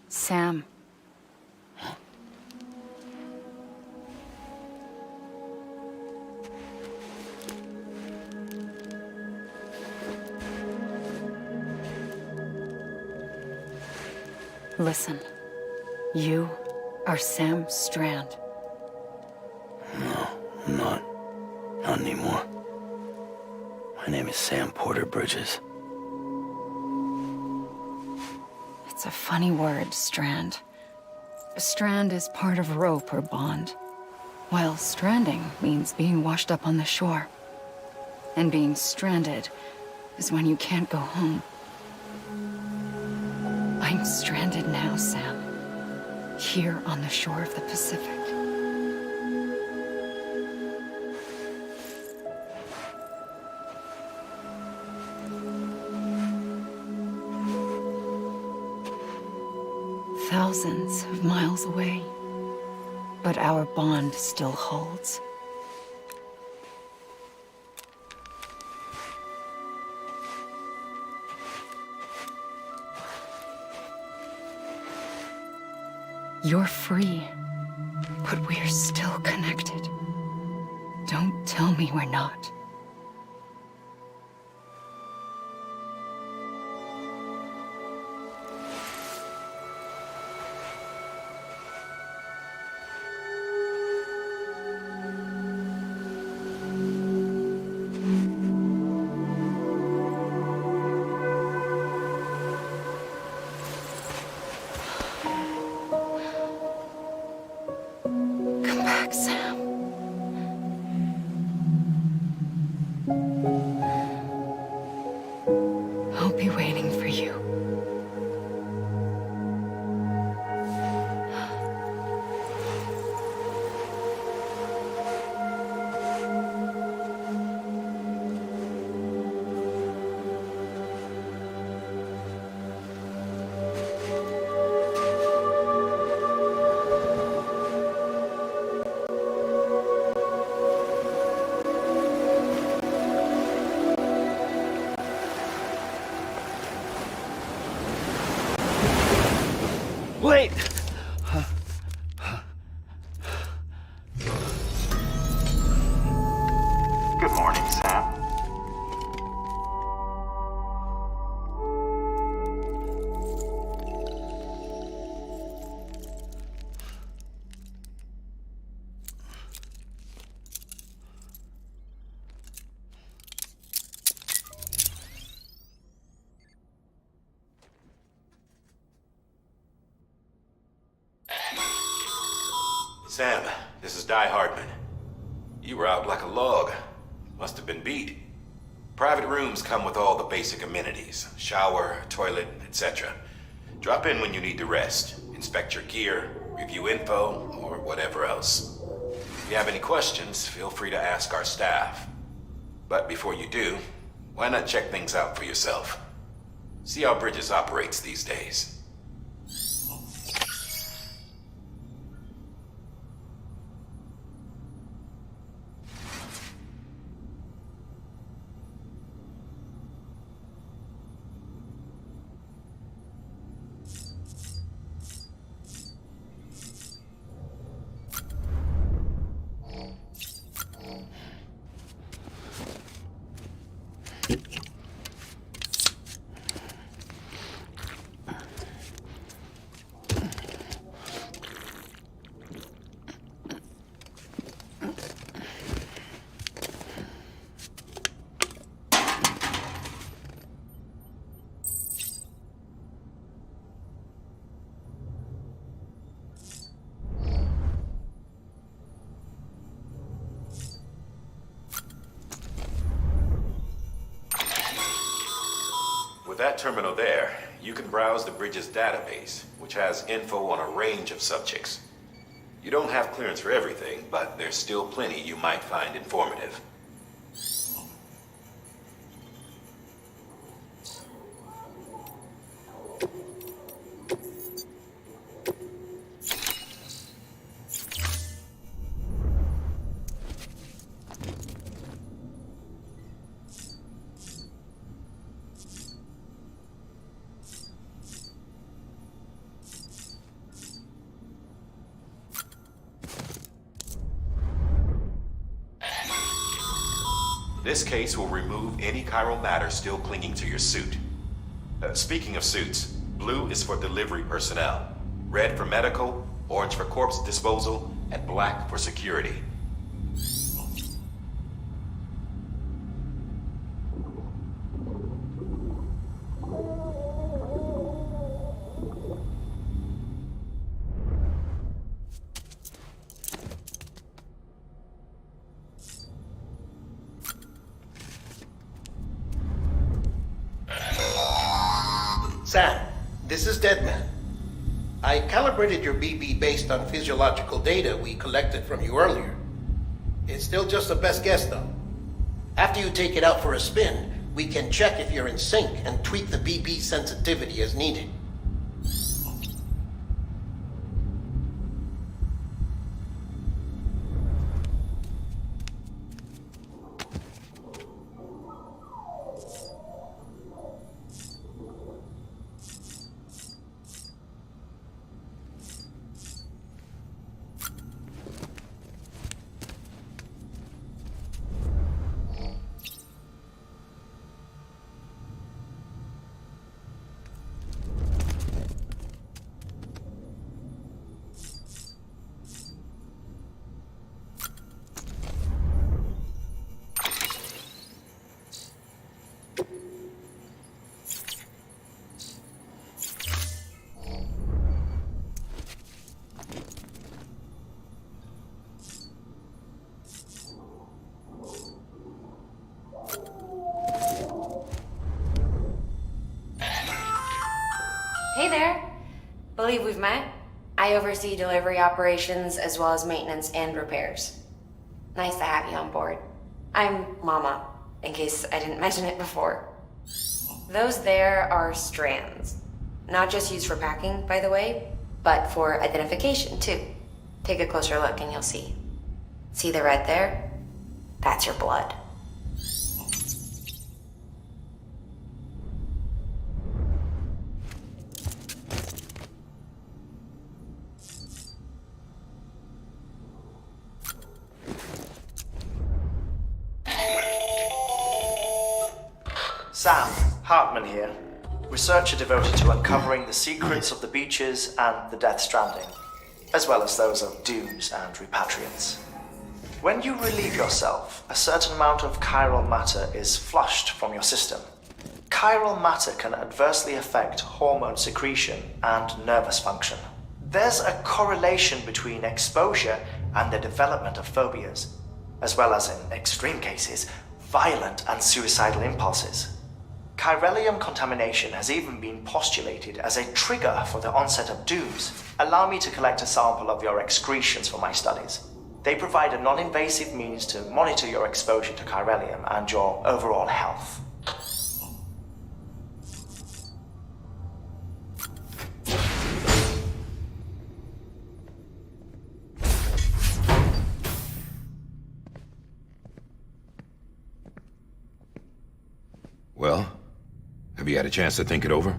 Sam. Listen, you are Sam Strand. No, I'm not. Not anymore. My name is Sam Porter Bridges. It's a funny word, Strand. A strand is part of rope or bond, while stranding means being washed up on the shore. And being stranded is when you can't go home. I'm stranded now, Sam. Here on the shore of the Pacific. Thousands of miles away, but our bond still holds. You're free, but we're still connected. Don't tell me we're not. Come back, Sam. I'll be waiting for you. Sam, this is Di Hardman. You were out like a log. Must have been beat. Private rooms come with all the basic amenities. Shower, toilet, etc. Drop in when you need to rest. Inspect your gear, review info, or whatever else. If you have any questions, feel free to ask our staff. But before you do, why not check things out for yourself? See how Bridges operates these days. With that terminal there, you can browse the Bridges database, which has info on a range of subjects. You don't have clearance for everything, but there's still plenty you might find informative. This case will remove any chiral matter still clinging to your suit. Speaking of suits, blue is for delivery personnel, red for medical, orange for corpse disposal, and black for security. Sam, this is Deadman. I calibrated your BB based on physiological data we collected from you earlier. It's still just a best guess, though. After you take it out for a spin, we can check if you're in sync and tweak the BB sensitivity as needed. Hey there. Believe we've met? I oversee delivery operations as well as maintenance and repairs. Nice to have you on board. I'm Mama, in case I didn't mention it before. Those there are strands. Not just used for packing, by the way, but for identification too. Take a closer look and you'll see. See the red there? That's your blood. Sam, Hartman here, researcher devoted to uncovering the secrets of the beaches and the Death Stranding, as well as those of dooms and repatriants. When you relieve yourself, a certain amount of chiral matter is flushed from your system. Chiral matter can adversely affect hormone secretion and nervous function. There's a correlation between exposure and the development of phobias, as well as, in extreme cases, violent and suicidal impulses. Chiralium contamination has even been postulated as a trigger for the onset of dooms. Allow me to collect a sample of your excretions for my studies. They provide a non-invasive means to monitor your exposure to chiralium and your overall health. Well, have you had a chance to think it over?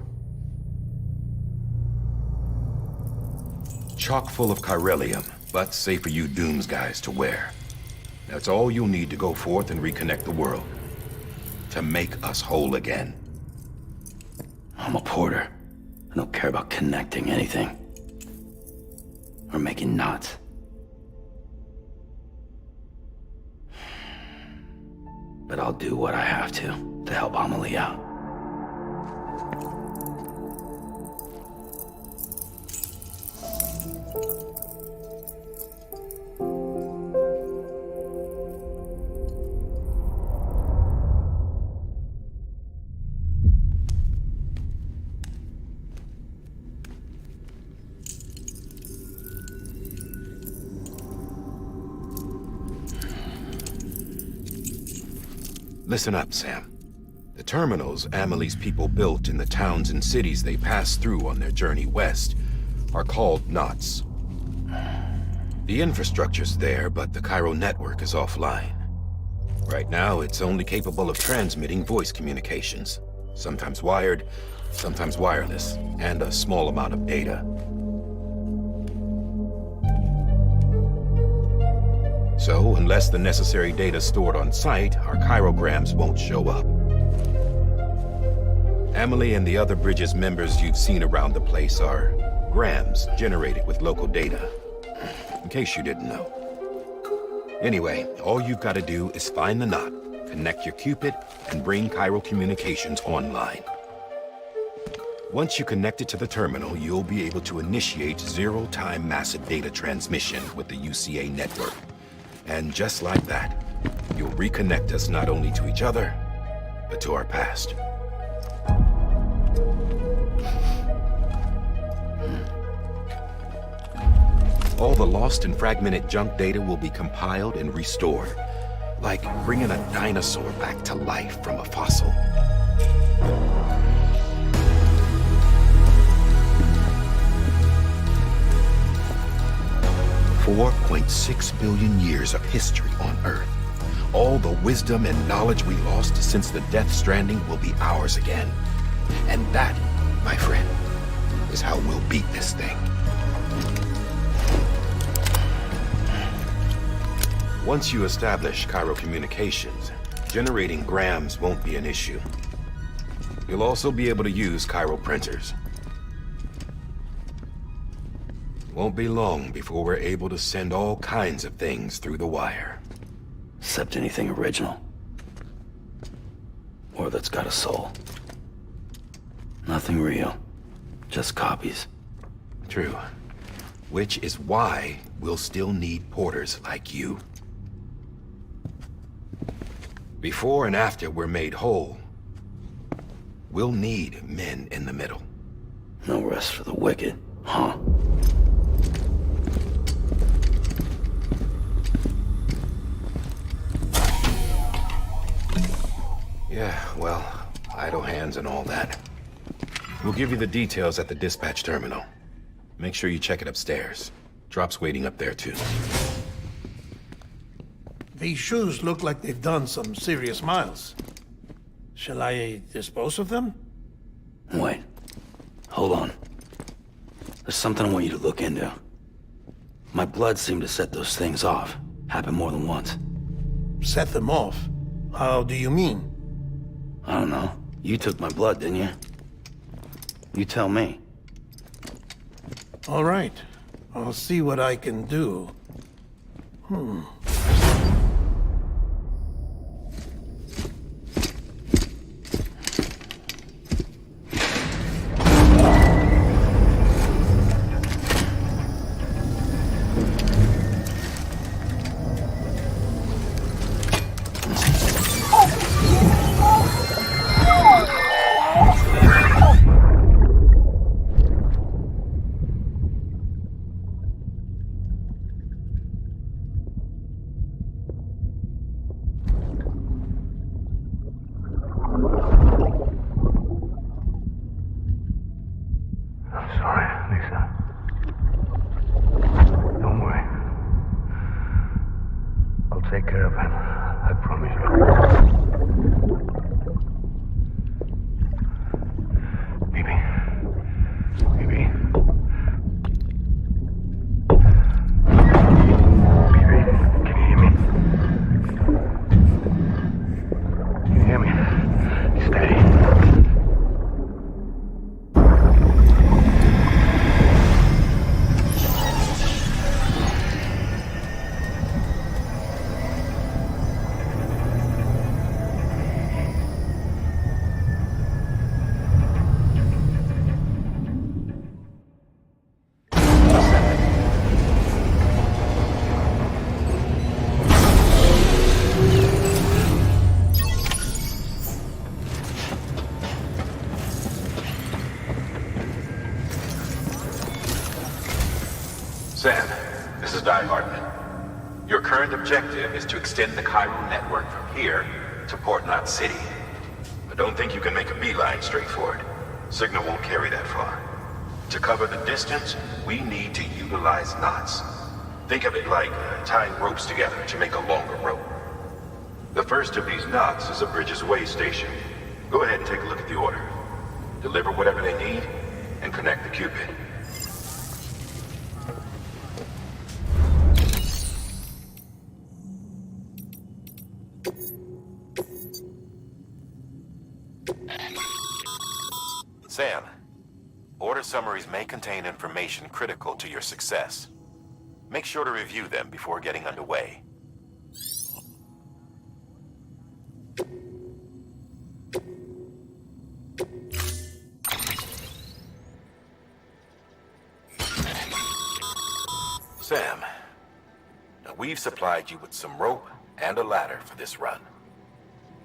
Chock full of chiralium, but safe for you Dooms guys to wear. That's all you'll need to go forth and reconnect the world. To make us whole again. I'm a porter. I don't care about connecting anything. Or making knots. But I'll do what I have to help Amelie out. Listen up, Sam. The terminals Amelie's people built in the towns and cities they passed through on their journey west are called knots. The infrastructure's there, but the Cairo network is offline. Right now, it's only capable of transmitting voice communications. Sometimes wired, sometimes wireless, and a small amount of data. So, unless the necessary data is stored on site, our chirograms won't show up. Amelie and the other Bridges members you've seen around the place are grams generated with local data. In case you didn't know. Anyway, all you've got to do is find the knot, connect your Cupid, and bring Cairo communications online. Once you connect it to the terminal, you'll be able to initiate zero-time massive data transmission with the UCA network. And just like that, you'll reconnect us not only to each other, but to our past. All the lost and fragmented junk data will be compiled and restored, like bringing a dinosaur back to life from a fossil. 4.6 billion years of history on Earth. All the wisdom and knowledge we lost since the Death Stranding will be ours again. And that, my friend, is how we'll beat this thing. Once you establish Cairo communications, generating grams won't be an issue. You'll also be able to use Cairo printers. Won't be long before we're able to send all kinds of things through the wire. Except anything original. Or that's got a soul. Nothing real. Just copies. True. Which is why we'll still need porters like you. Before and after we're made whole, we'll need men in the middle. No rest for the wicked, huh? Yeah, well, idle hands and all that. We'll give you the details at the dispatch terminal. Make sure you check it upstairs. Drop's waiting up there, too. These shoes look like they've done some serious miles. Shall I dispose of them? Wait. Hold on. There's something I want you to look into. My blood seemed to set those things off. Happened more than once. Set them off? How do you mean? I don't know. You took my blood, didn't you? You tell me. All right. I'll see what I can do. take care of him. I promise you. Baby. Baby. Baby, can you hear me? Can you hear me? Steady. Sam, this is Di Hartman. Your current objective is to extend the chiral network from here to Port Knot City. I don't think you can make a beeline straight for it. Signal won't carry that far. To cover the distance, we need to utilize knots. Think of it like tying ropes together to make a longer rope. The first of these knots is a Bridges Way station. Go ahead and take a look at the order. Deliver whatever they need, and connect the Cupid. Sam, order summaries may contain information critical to your success. Make sure to review them before getting underway. Sam, now we've supplied you with some rope and a ladder for this run.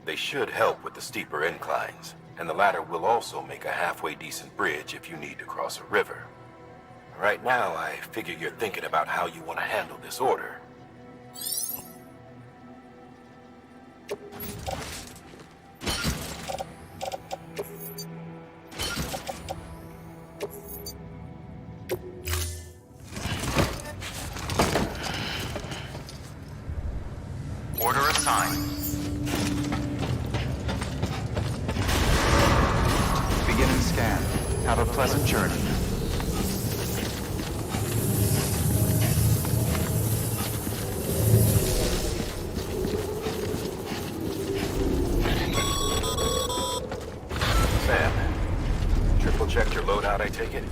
They should help with the steeper inclines, and the ladder will also make a halfway decent bridge if you need to cross a river. Right now, I figure you're thinking about how you want to handle this order. Order assigned. Beginning scan. Have a pleasant journey. Sam, triple checked your loadout, I take it?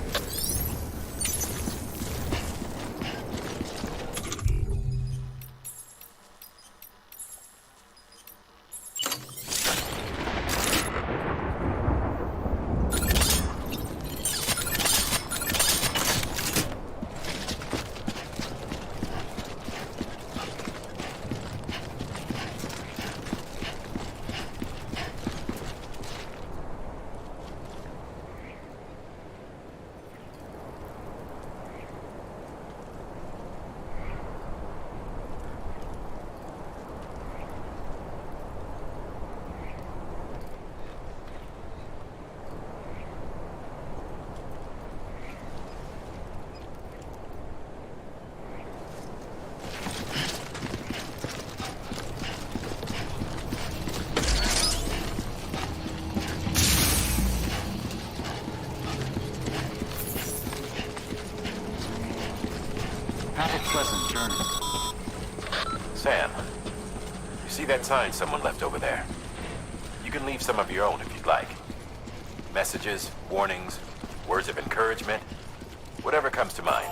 Have a pleasant journey. Sam, you see that sign someone left over there? You can leave some of your own if you'd like. Messages, warnings, words of encouragement, whatever comes to mind.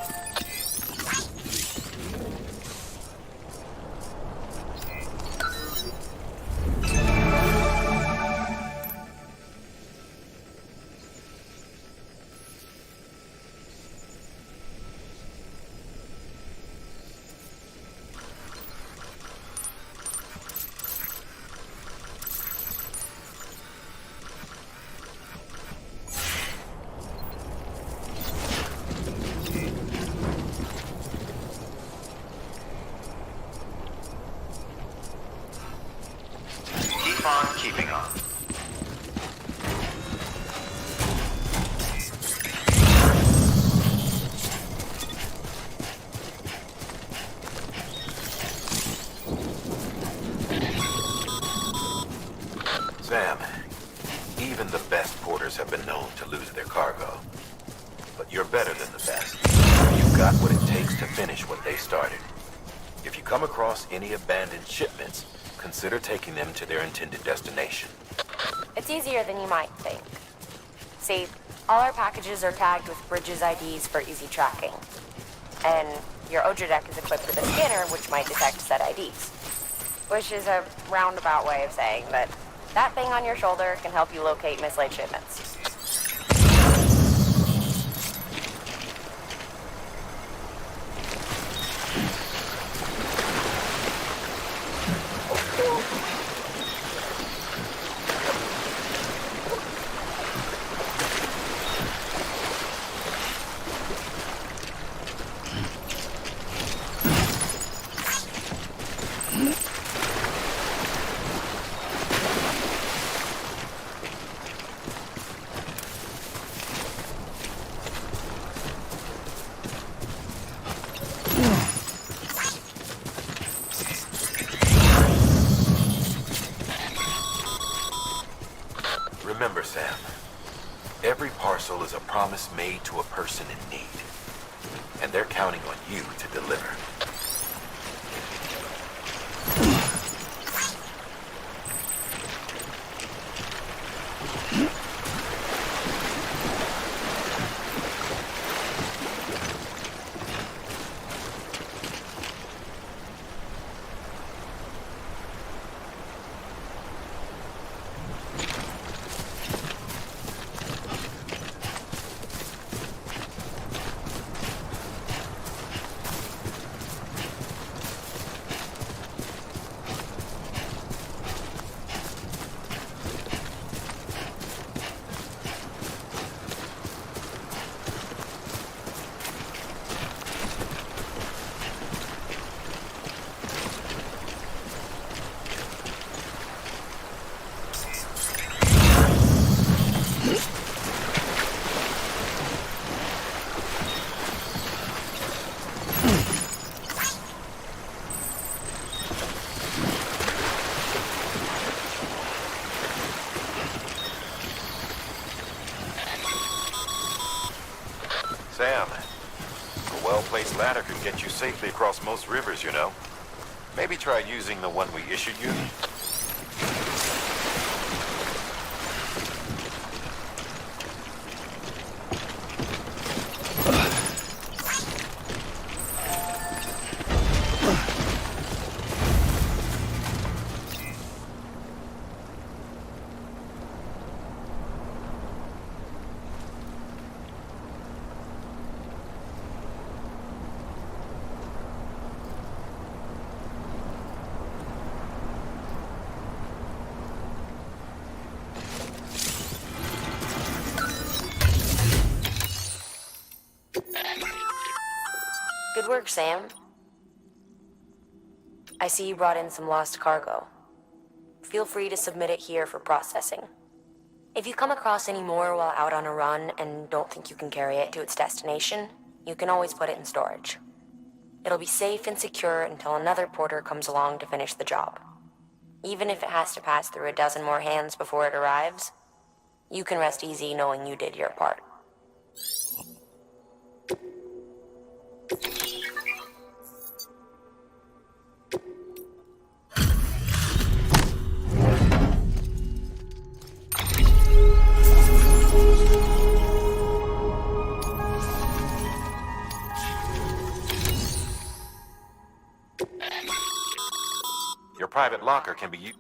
Sam, even the best porters have been known to lose their cargo. But you're better than the best. You've got what it takes to finish what they started. If you come across any abandoned shipments, consider taking them to their intended destination. It's easier than you might think. See, all our packages are tagged with Bridges IDs for easy tracking. And your Odra deck is equipped with a scanner which might detect said IDs. Which is a roundabout way of saying that that thing on your shoulder can help you locate mislaid shipments. Remember, Sam, every parcel is a promise made to a person in need. And they're counting on you to deliver. Sam, a well-placed ladder can get you safely across most rivers, you know. Maybe try using the one we issued you. Good work, Sam. I see you brought in some lost cargo. Feel free to submit it here for processing. If you come across any more while out on a run and don't think you can carry it to its destination, you can always put it in storage. It'll be safe and secure until another porter comes along to finish the job. Even if it has to pass through a dozen more hands before it arrives, you can rest easy knowing you did your part. Your private locker can be used.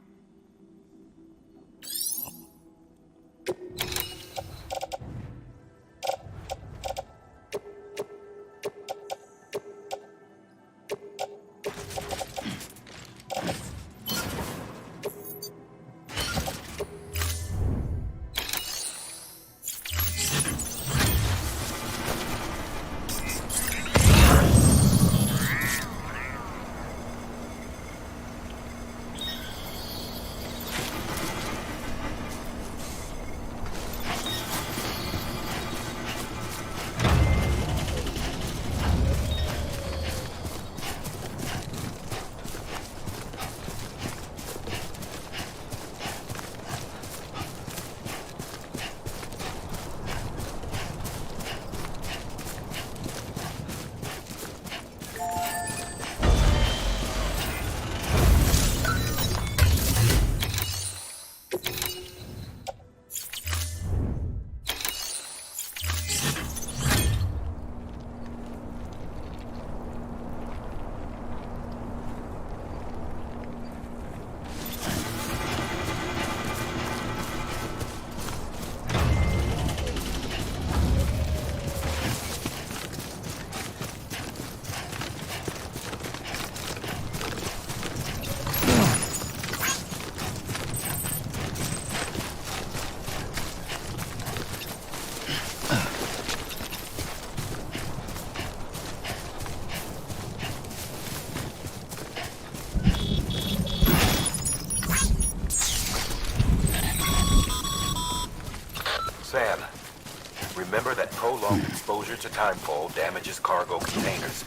exposure to timefall damages cargo containers.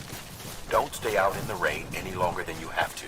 Don't stay out in the rain any longer than you have to.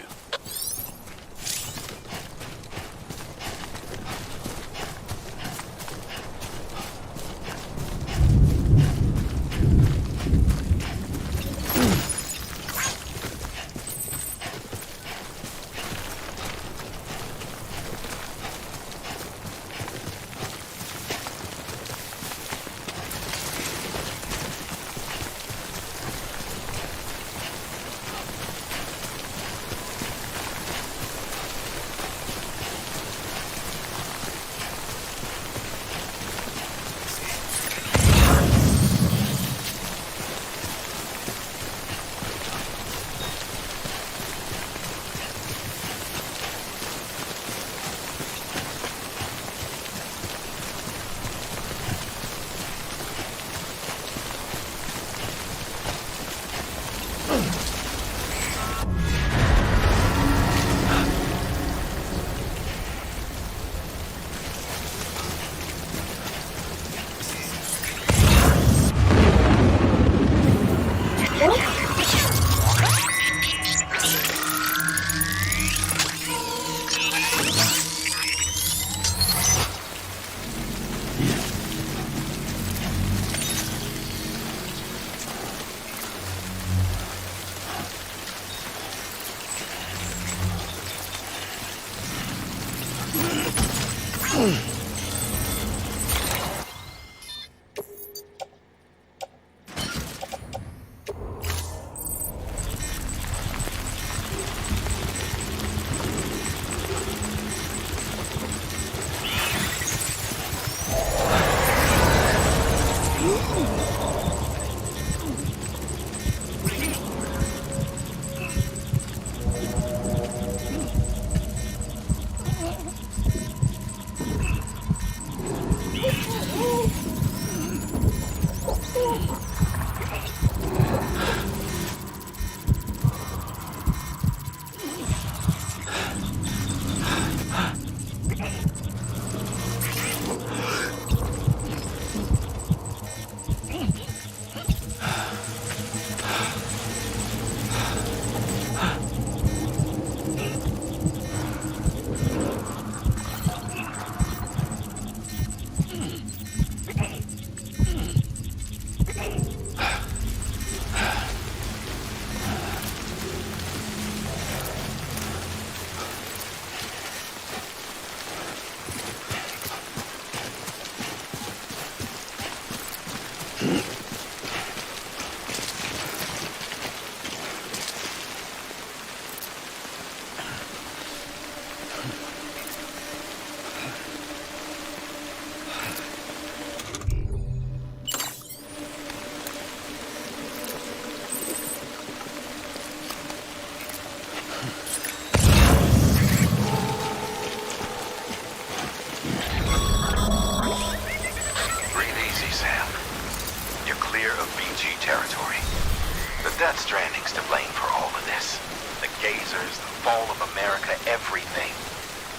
Stranding's to blame for all of this. The gazers, the fall of America, everything.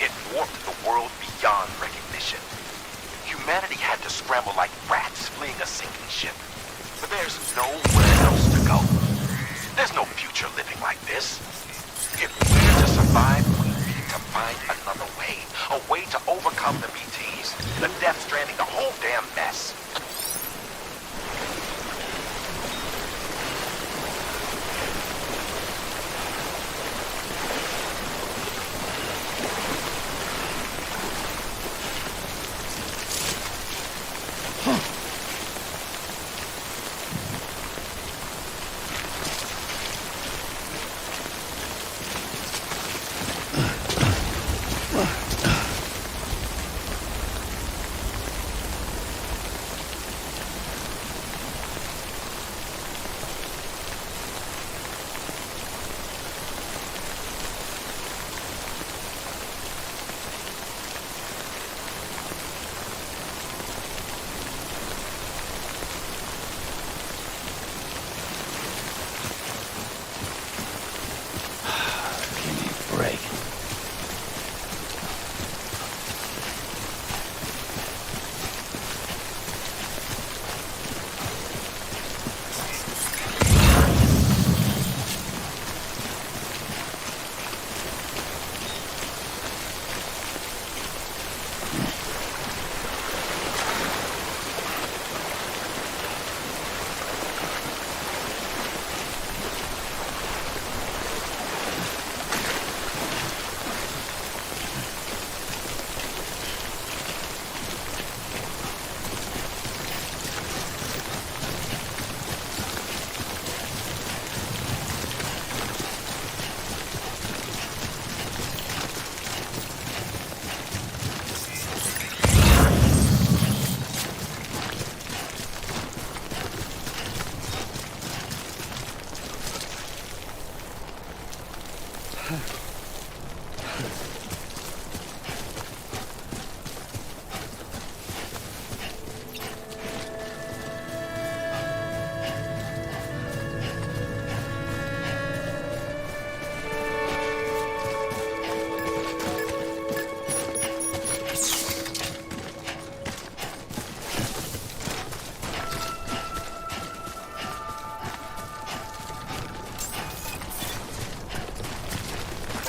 It warped the world beyond recognition. Humanity had to scramble like rats fleeing a sinking ship. But there's nowhere else to go. There's no future living like this. If we're to survive, we need to find another way. A way to overcome the BTs, the Death Stranding, the whole damn mess.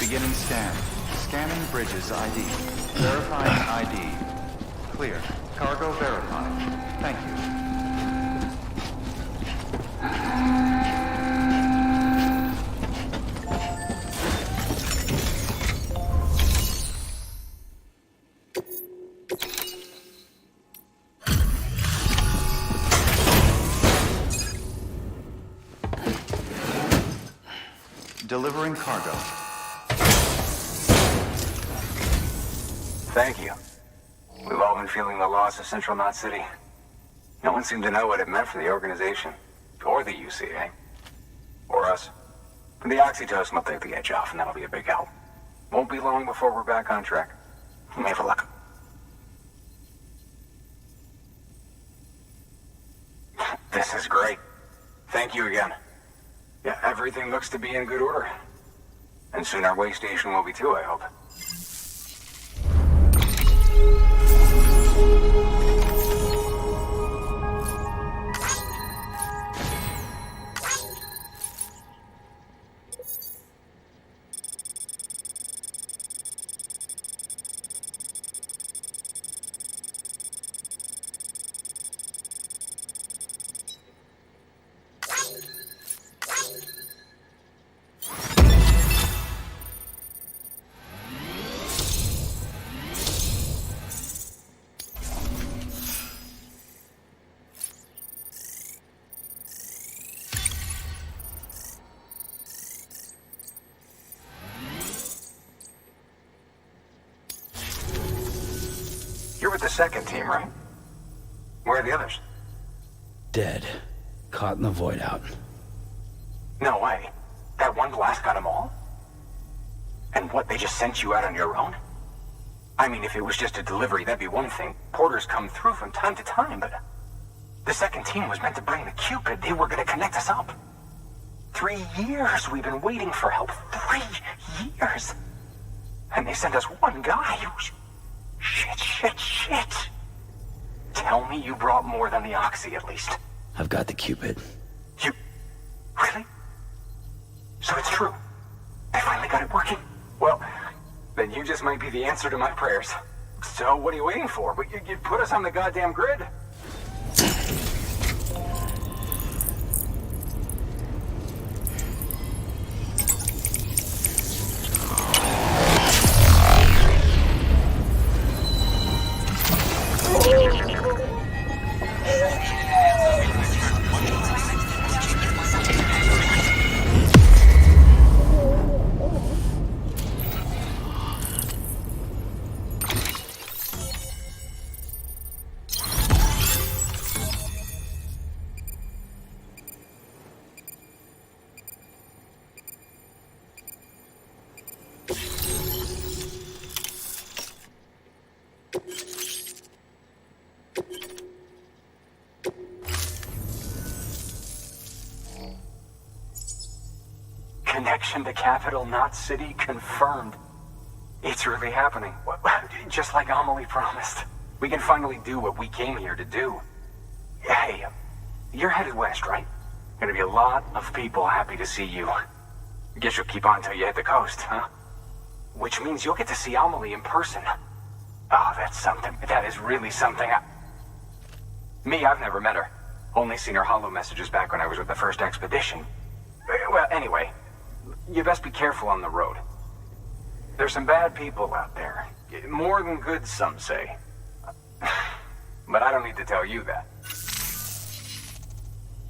Beginning scan. Scanning bridges ID. Verifying ID. Clear. Cargo verified. Thank you. Delivering cargo. Thank you. We've all been feeling the loss of Central Knot City. No one seemed to know what it meant for the organization, or the UCA, or us. The oxytocin will take the edge off, and that'll be a big help. Won't be long before we're back on track. May have luck. This is great. Thank you again. Yeah, everything looks to be in good order. And soon our way station will be too, I hope. You're with the second team, right? Where are the others? Dead. Caught in the void out. No way. That one blast got them all? And what, they just sent you out on your own? I mean, if it was just a delivery, that'd be one thing. Porters come through from time to time, but... The second team was meant to bring the Cupid. They were gonna connect us up. 3 years we've been waiting for help. 3 years! And they sent us one guy who's... Shit. Tell me you brought more than the Oxy, at least. I've got the Cupid. You... Really? So it's true. They finally got it working? Well, then you just might be the answer to my prayers. So what are you waiting for? But you put us on the goddamn grid. Connection to Capital Knot City confirmed. It's really happening. Just like Amelie promised. We can finally do what we came here to do. Hey, you're headed west, right? Gonna be a lot of people happy to see you. Guess you'll keep on till you hit the coast, huh? Which means you'll get to see Amelie in person. Oh, that's something. That is really something. Me, I've never met her. Only seen her holo messages back when I was with the first expedition. Well, anyway, you best be careful on the road. There's some bad people out there. More than good, some say. But I don't need to tell you that.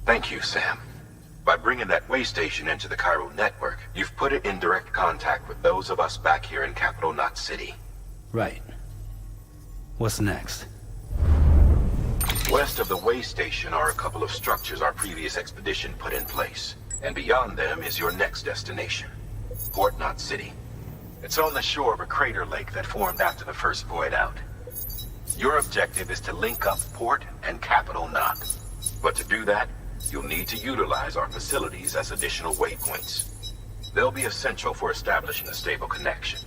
Thank you, Sam. By bringing that way station into the Cairo network, you've put it in direct contact with those of us back here in Capital Knot City. Right. What's next? West of the way station are a couple of structures our previous expedition put in place. And beyond them is your next destination. Port not city. It's on the shore of a crater lake that formed after the first void out. Your objective is to link up Port and Capital Knot. But to do that, you'll need to utilize our facilities as additional waypoints. They'll be essential for establishing a stable connection.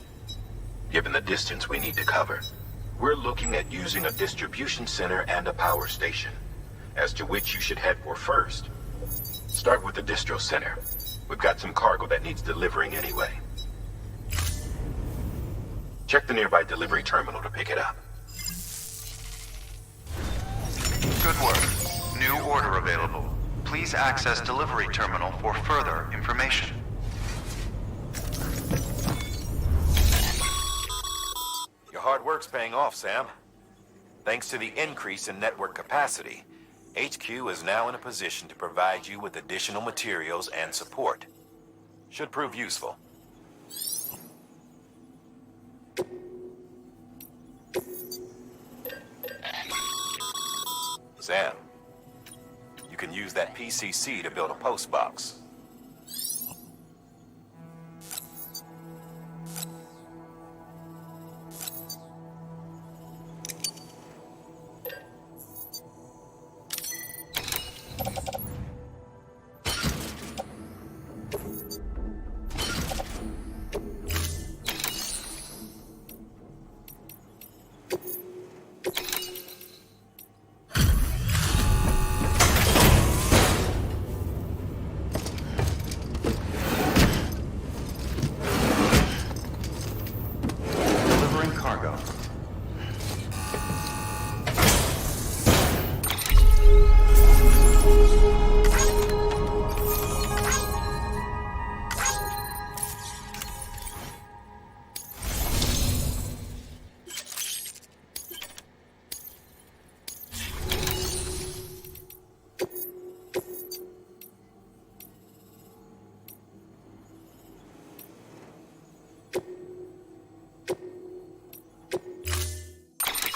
Given the distance we need to cover, we're looking at using a distribution center and a power station, as to which you should head for first. Start with the distro center. We've got some cargo that needs delivering anyway. Check the nearby delivery terminal to pick it up. Good work. New order available. Please access delivery terminal for further information. Your hard work's paying off, Sam. Thanks to the increase in network capacity, HQ is now in a position to provide you with additional materials and support. Should prove useful. Sam, you can use that PCC to build a post box.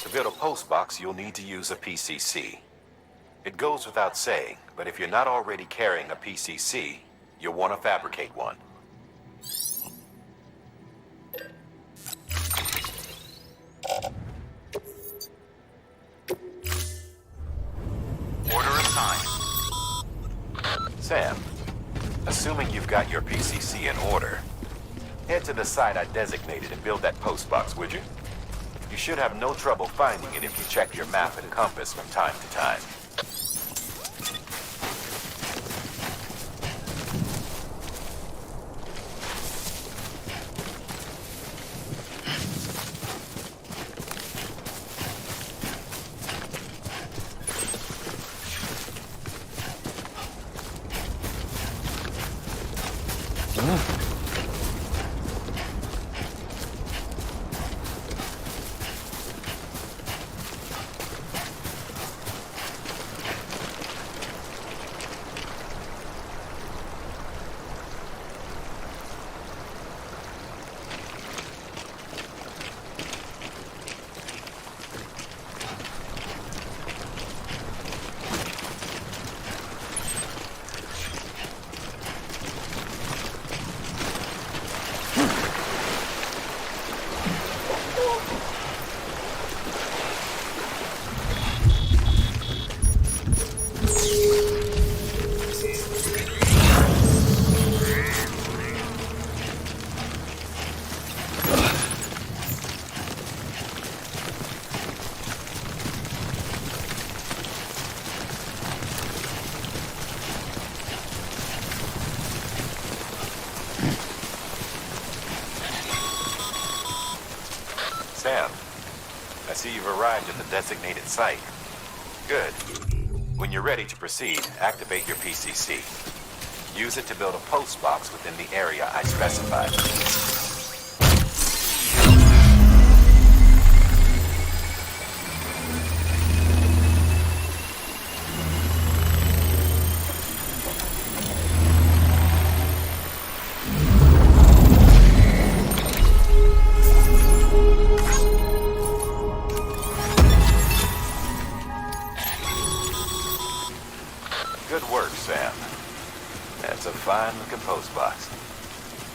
To build a post box, you'll need to use a PCC. It goes without saying, but if you're not already carrying a PCC, you'll want to fabricate one. Order assigned. Sam, assuming you've got your PCC in order, head to the site I designated and build that post box, would you? You should have no trouble finding it if you check your map and compass from time to time. Sam, I see you've arrived at the designated site. Good. When you're ready to proceed, activate your PCC. Use it to build a post box within the area I specified. Good work, Sam. That's a fine-looking post box.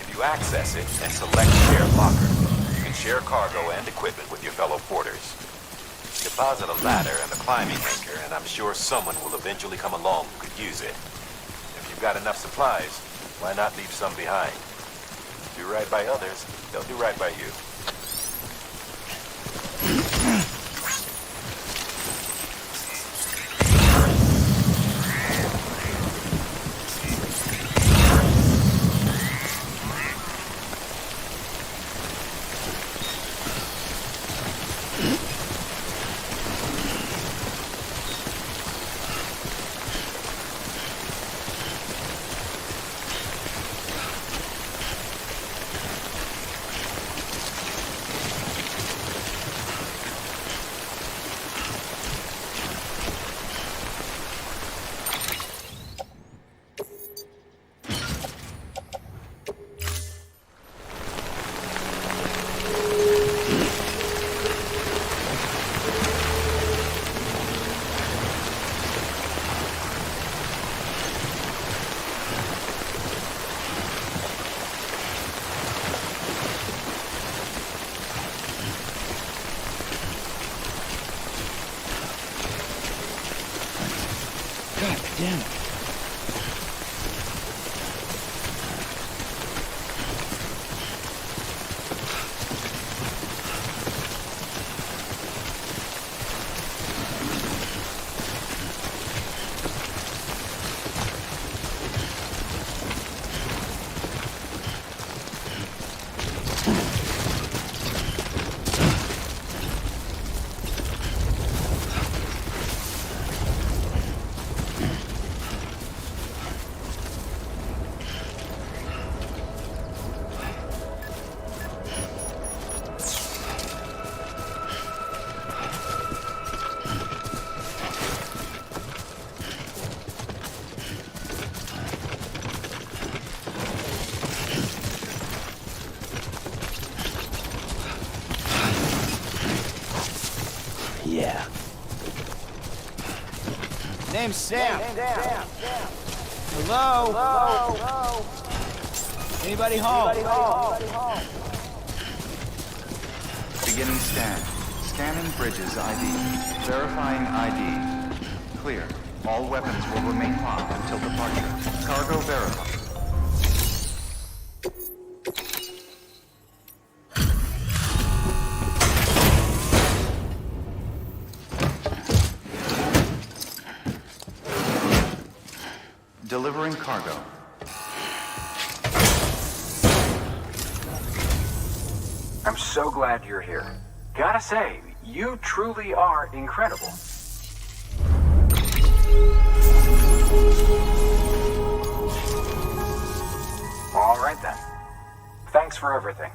If you access it and select Share Locker. You can share cargo and equipment with your fellow porters. Deposit a ladder and a climbing anchor, and I'm sure someone will eventually come along who could use it. If you've got enough supplies, why not leave some behind? Do right by others, they'll do right by you. God damn it. Yeah. Name's Sam. Hello? Anybody home? Beginning scan. Scanning bridges ID. Verifying ID. Clear. All weapons will remain locked until departure. Cargo verified. Delivering cargo. I'm so glad you're here. Gotta say, you truly are incredible. All right then. Thanks for everything.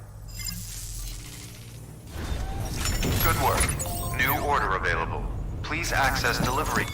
Good work. New order available. Please access delivery.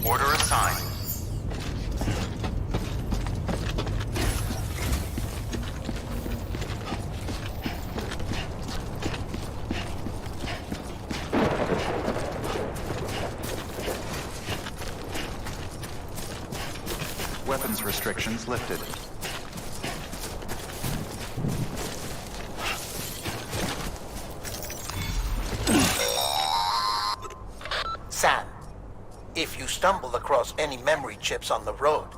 Order assigned. Weapons restrictions lifted. Sam, if you stumble across any memory chips on the road,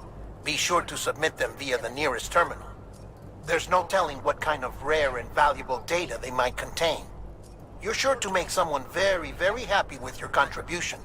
be sure to submit them via the nearest terminal. There's no telling what kind of rare and valuable data they might contain. You're sure to make someone very, very happy with your contribution.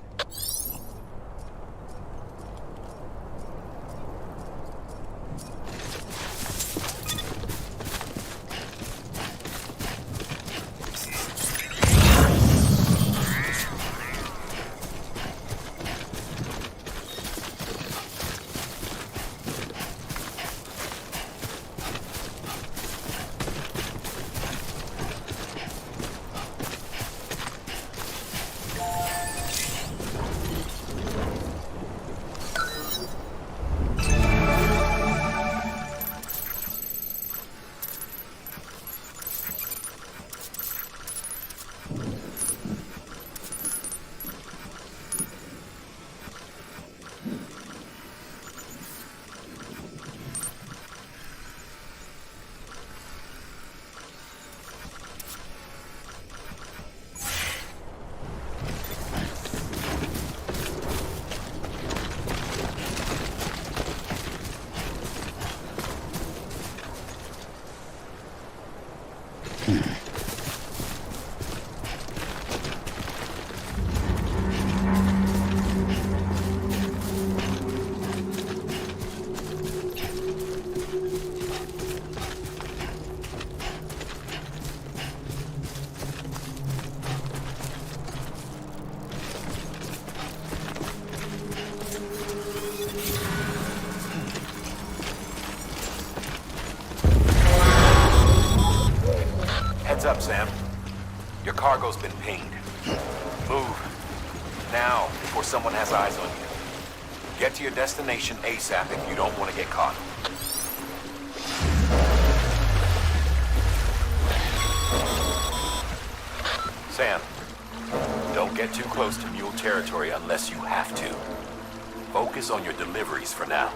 Your cargo's been pinged. Move. Now, before someone has eyes on you. Get to your destination ASAP if you don't want to get caught. Sam, don't get too close to Mule territory unless you have to. Focus on your deliveries for now.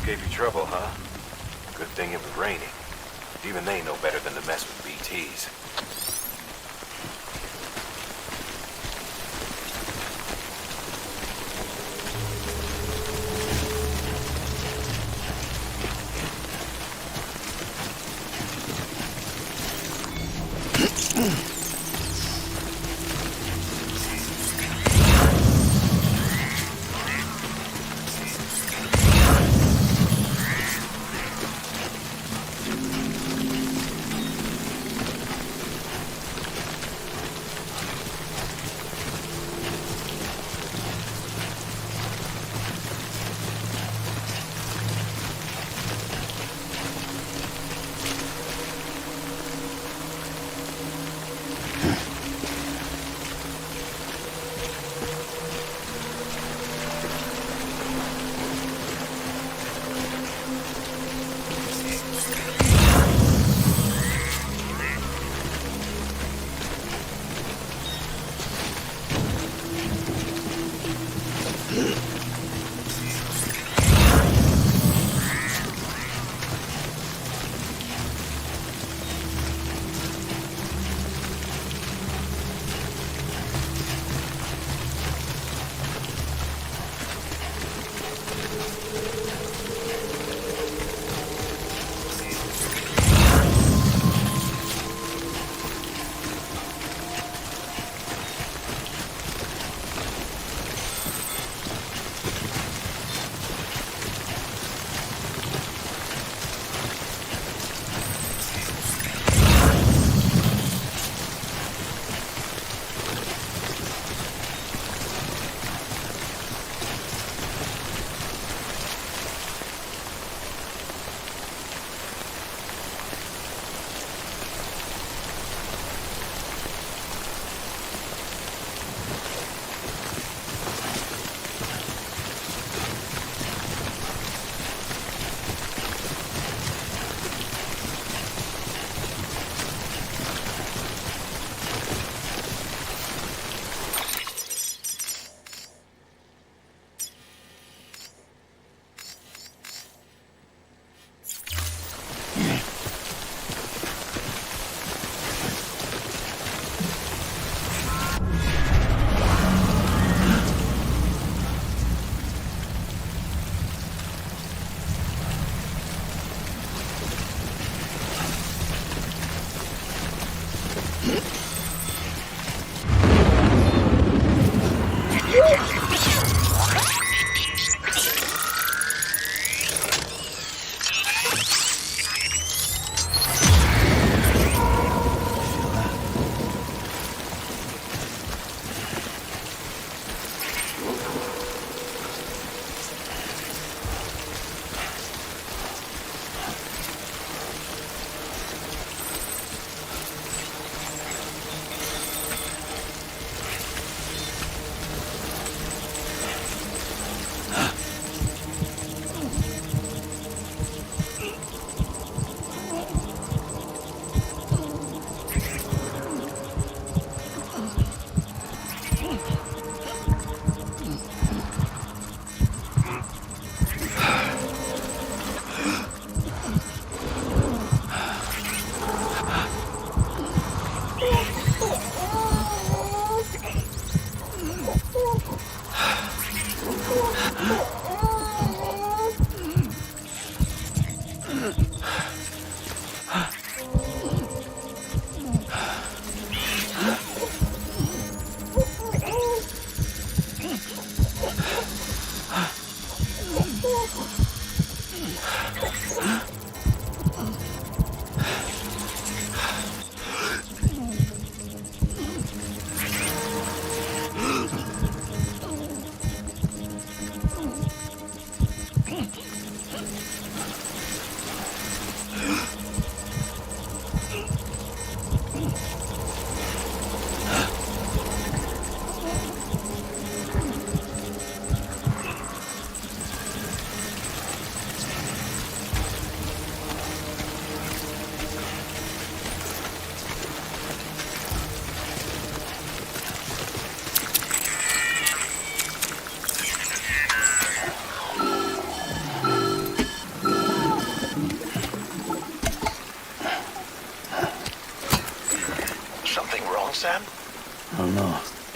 Gave you trouble, huh? Good thing it was raining. Even they know better than to mess with BTs.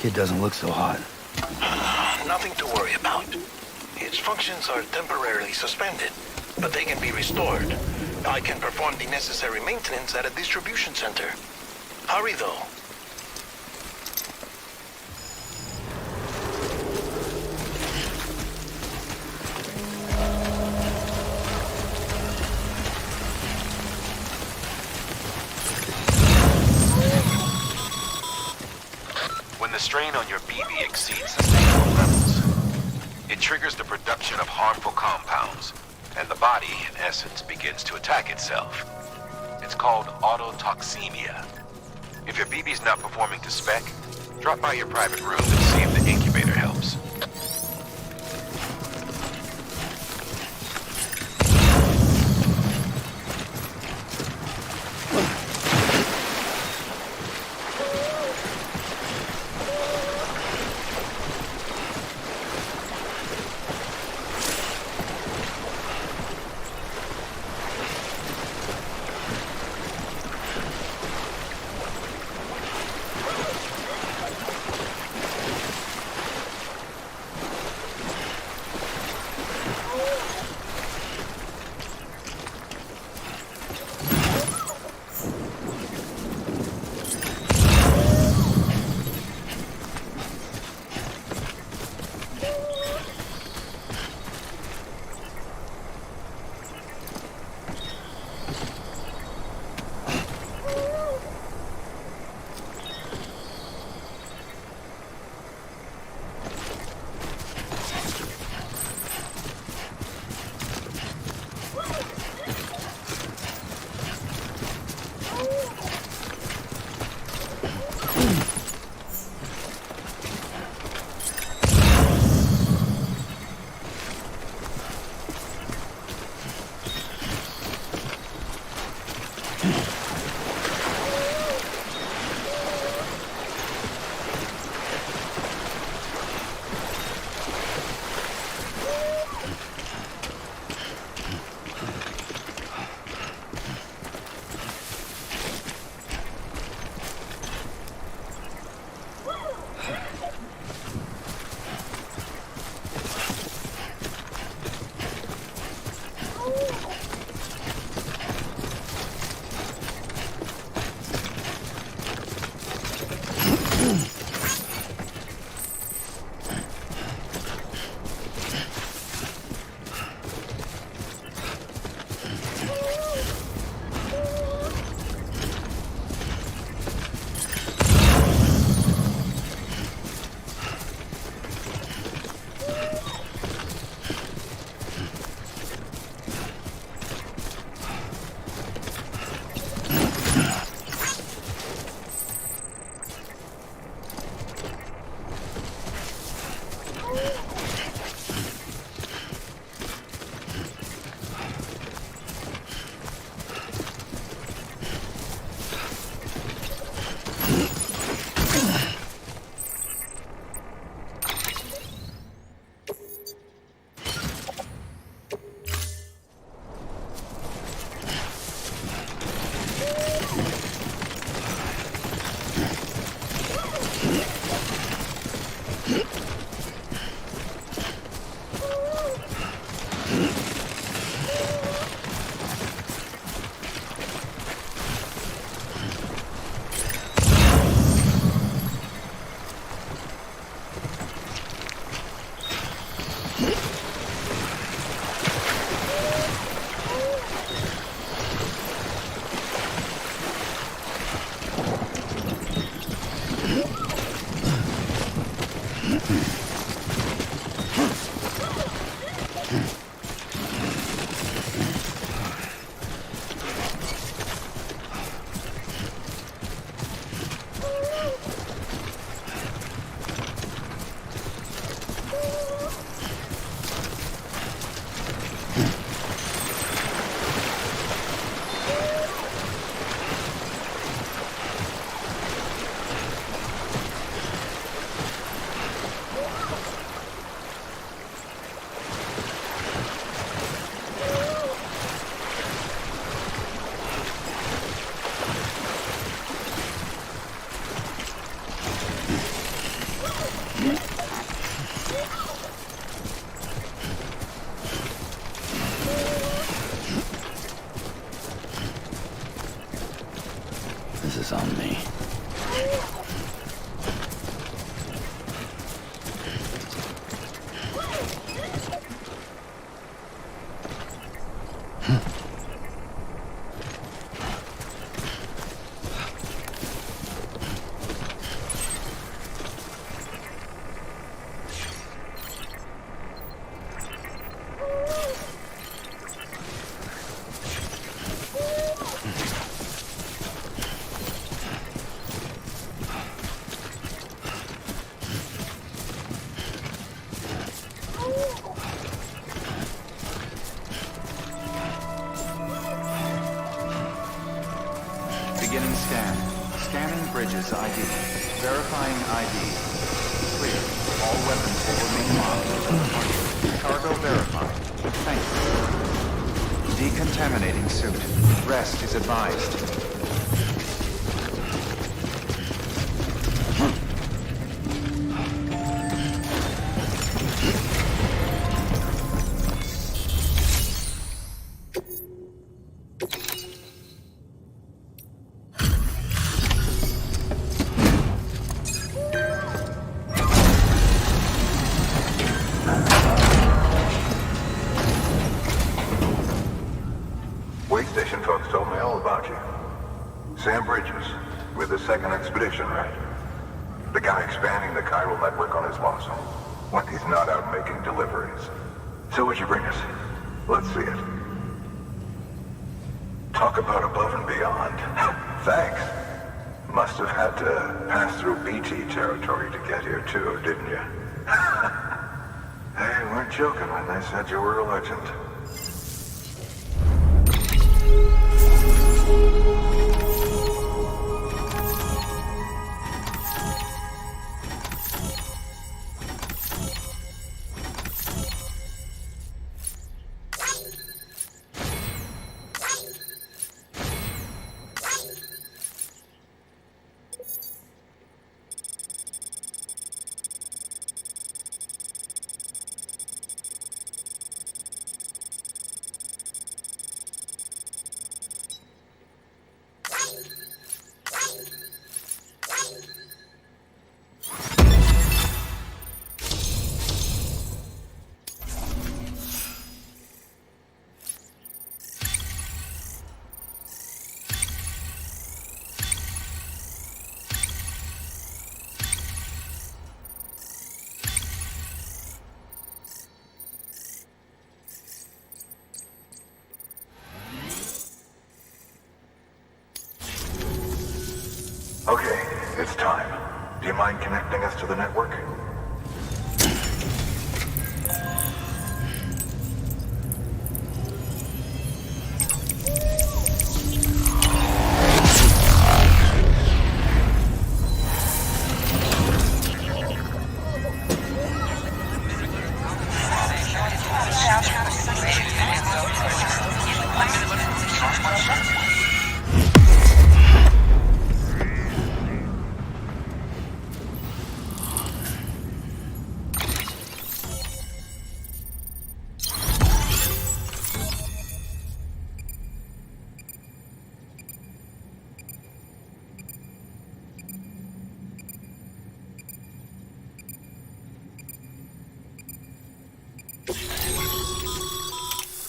Kid doesn't look so hot. Nothing to worry about. Its functions are temporarily suspended, but they can be restored. I can perform the necessary maintenance at a distribution center. Hurry, though. When the strain on your BB exceeds sustainable levels, it triggers the production of harmful compounds, and the body, in essence, begins to attack itself. It's called autotoxemia. If your BB's not performing to spec, drop by your private room and see if the incubator helps. eyes on me. Beginning scan. Scanning bridges ID. Verifying ID. Clear. All weapons will remain locked until departure. Cargo verified. Thank you. Decontaminating suit. Rest is advised. Waystation folks told me all about you. Sam Bridges, with the second expedition, right? The guy expanding the chiral network on his lonesome. When he's not out making deliveries. So what'd you bring us? Let's see it. Talk about above and beyond. Thanks. Must have had to pass through BT territory to get here too, didn't you? They weren't joking when they said you were a legend. Okay, it's time. Do you mind connecting us to the network?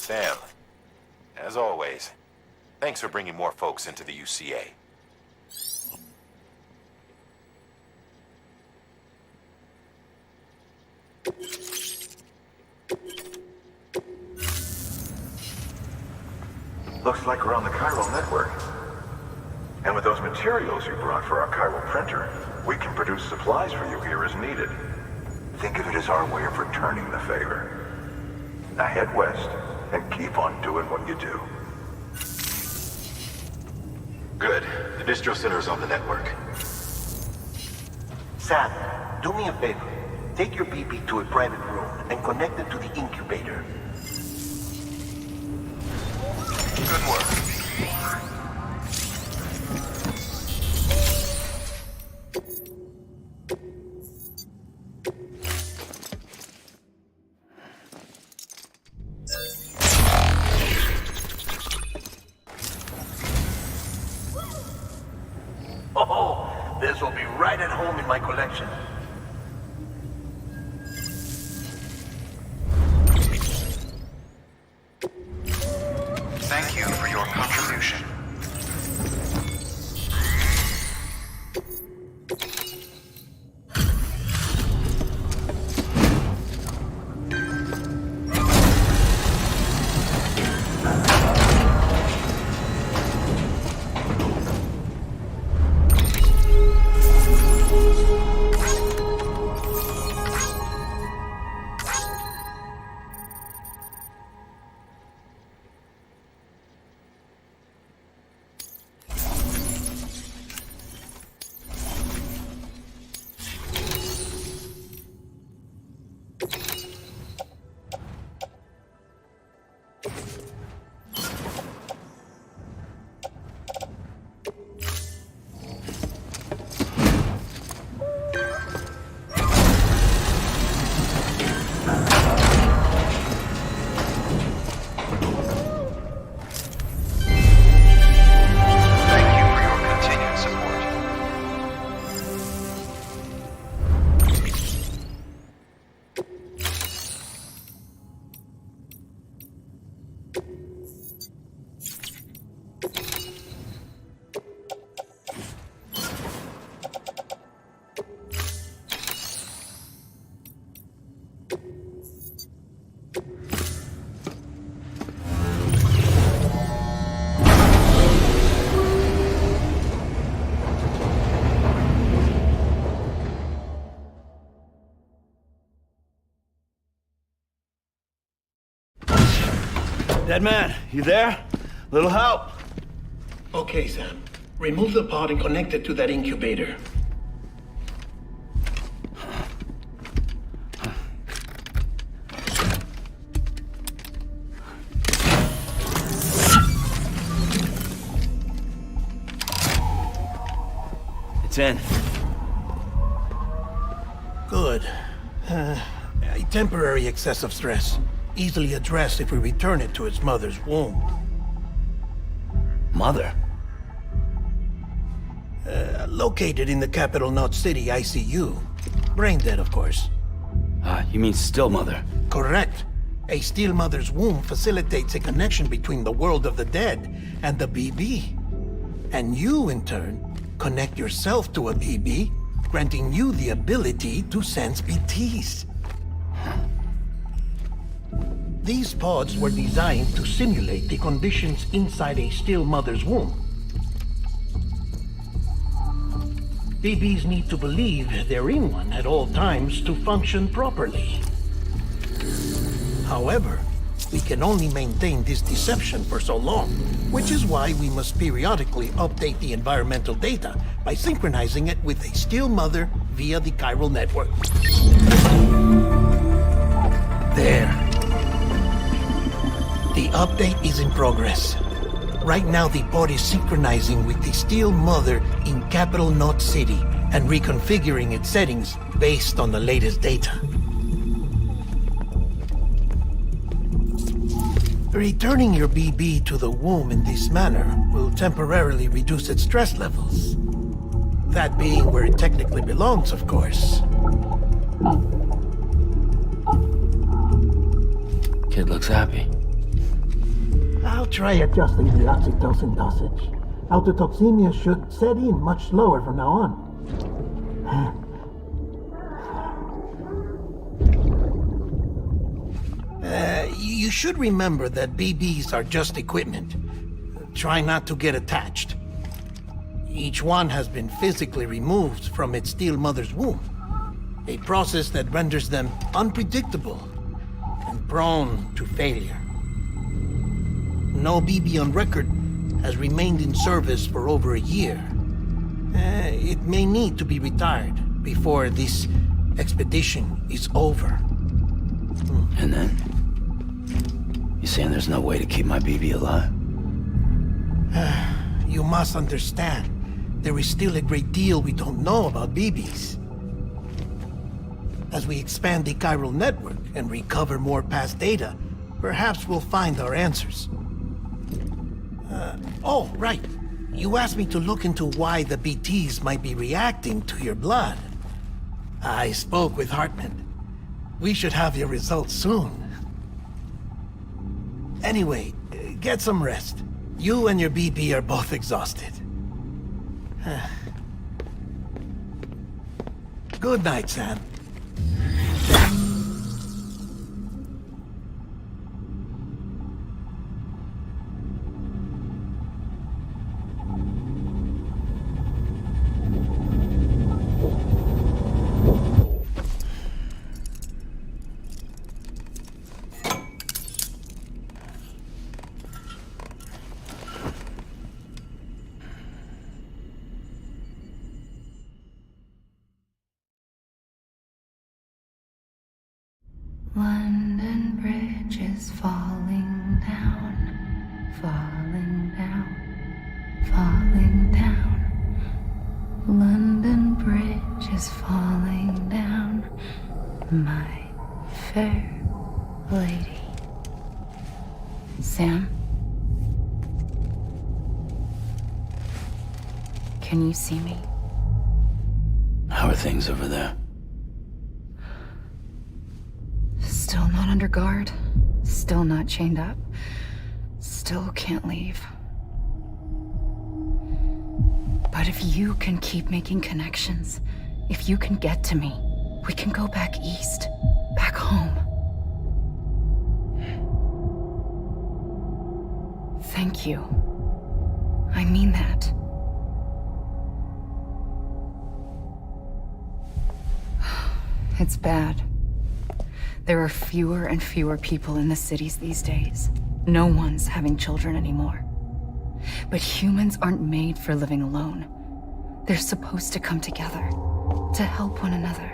Sam, as always, thanks for bringing more folks into the UCA. Looks like we're on the chiral network. And with those materials you brought for our chiral printer, we can produce supplies for you here as needed. Think of it as our way of returning the favor. Now head west and keep on doing what you do. Good. The distro center is on the network. Sam, do me a favor. Take your BB to a private room and connect it to the incubator. Good work. right at home in my collection. Thank you for your contribution. Dead man, you there? Little help? Okay, Sam. Remove the pod and connect it to that incubator. It's in. Good. A temporary excess of stress. Easily addressed if we return it to its mother's womb. Mother? Located in the capital Knot City ICU. Brain dead, of course. You mean still mother? Correct. A still mother's womb facilitates a connection between the world of the dead and the BB. And you, in turn, connect yourself to a BB, granting you the ability to sense BTs. These pods were designed to simulate the conditions inside a still mother's womb. BBs need to believe they're in one at all times to function properly. However, we can only maintain this deception for so long, which is why we must periodically update the environmental data by synchronizing it with a still mother via the chiral network. There. The update is in progress. Right now, the pod is synchronizing with the Steel Mother in Capital Knot City and reconfiguring its settings based on the latest data. Returning your BB to the womb in this manner will temporarily reduce its stress levels. That being where it technically belongs, of course. Kid looks happy. I'll try adjusting the oxytocin dosage. Autotoxemia should set in much slower from now on. You should remember that BBs are just equipment. Try not to get attached. Each one has been physically removed from its steel mother's womb. A process that renders them unpredictable and prone to failure. No BB on record has remained in service for over a year. It may need to be retired before this expedition is over. And then? You saying there's no way to keep my BB alive? You must understand, there is still a great deal we don't know about BBs. As we expand the chiral network and recover more past data, perhaps we'll find our answers. Oh, right. You asked me to look into why the BTs might be reacting to your blood. I spoke with Hartman. We should have your results soon. Anyway, get some rest. You and your BP are both exhausted. Good night, Sam. London Bridge is falling down, falling down, falling down. London Bridge is falling down, my fair lady. Sam? Can you see me? How are things over there? Still not under guard, still not chained up, still can't leave. But if you can keep making connections, if you can get to me, we can go back east, back home. Thank you. I mean that. It's bad. There are fewer and fewer people in the cities these days. No one's having children anymore. But humans aren't made for living alone. They're supposed to come together, to help one another.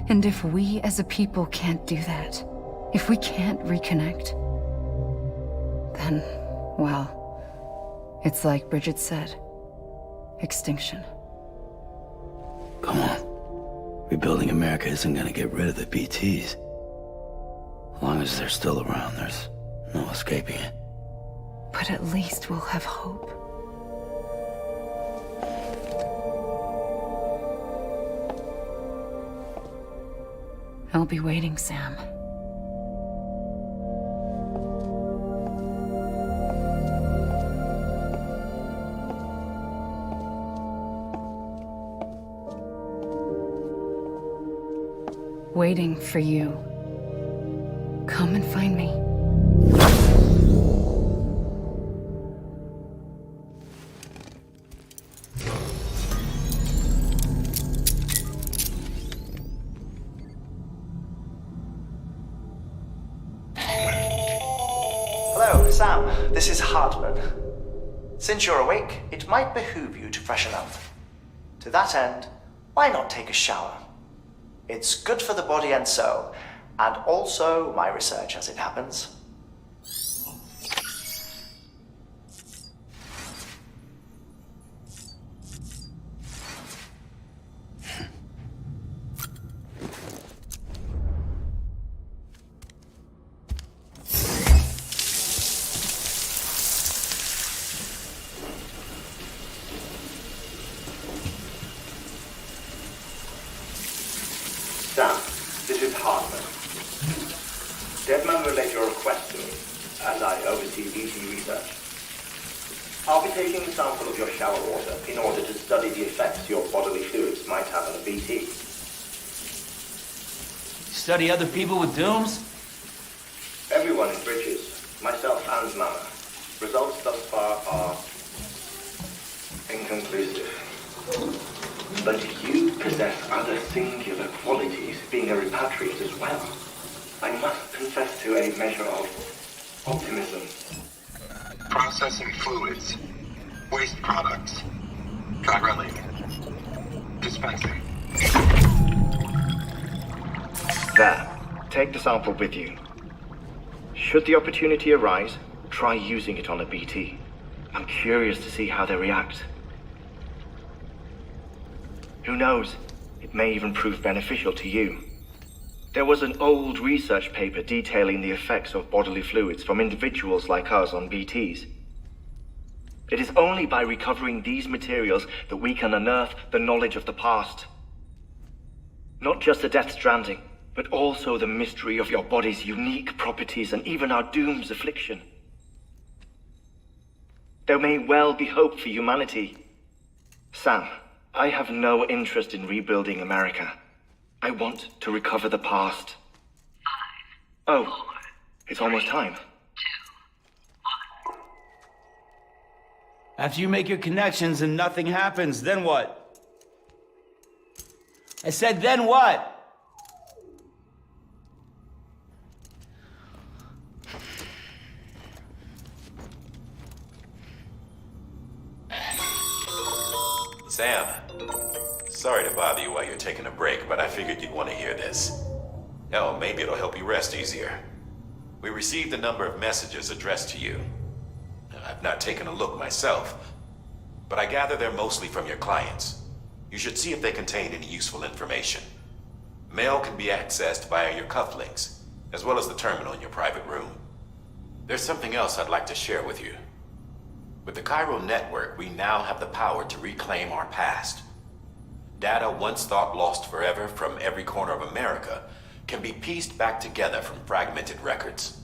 And if we as a people can't do that, if we can't reconnect, then, well, it's like Bridget said, extinction. Come on. Rebuilding America isn't gonna get rid of the BTs. As long as they're still around, there's no escaping it. But at least we'll have hope. I'll be waiting, Sam. Waiting for you. Come and find me. Hello, Sam. This is Hartman. Since you're awake, it might behoove you to freshen up. To that end, why not take a shower? It's good for the body and soul, and also my research as it happens. Sam, this is Hartman. Deadman relayed your request to me, as I oversee BT research. I'll be taking a sample of your shower water in order to study the effects your bodily fluids might have on a BT. Study other people with dooms? Everyone in Bridges, myself and Mama. Results thus far are inconclusive. But you possess other singular qualities, being a repatriate as well. I must confess to a measure of optimism. Processing fluids. Waste products. Drilling. Dispensing. There. Take the sample with you. Should the opportunity arise, try using it on a BT. I'm curious to see how they react. Who knows? It may even prove beneficial to you. There was an old research paper detailing the effects of bodily fluids from individuals like us on BTs. It is only by recovering these materials that we can unearth the knowledge of the past. Not just the Death Stranding, but also the mystery of your body's unique properties and even our doom's affliction. There may well be hope for humanity. Sam, I have no interest in rebuilding America. I want to recover the past. 5, 4, it's almost time. After you make your connections and nothing happens, then what? I said, then what? Sam, sorry to bother you while you're taking a break, but I figured you'd want to hear this. Hell, maybe it'll help you rest easier. We received a number of messages addressed to you. I've not taken a look myself, but I gather they're mostly from your clients. You should see if they contain any useful information. Mail can be accessed via your cufflinks, as well as the terminal in your private room. There's something else I'd like to share with you. With the Chiral network, we now have the power to reclaim our past. Data once thought lost forever from every corner of America can be pieced back together from fragmented records.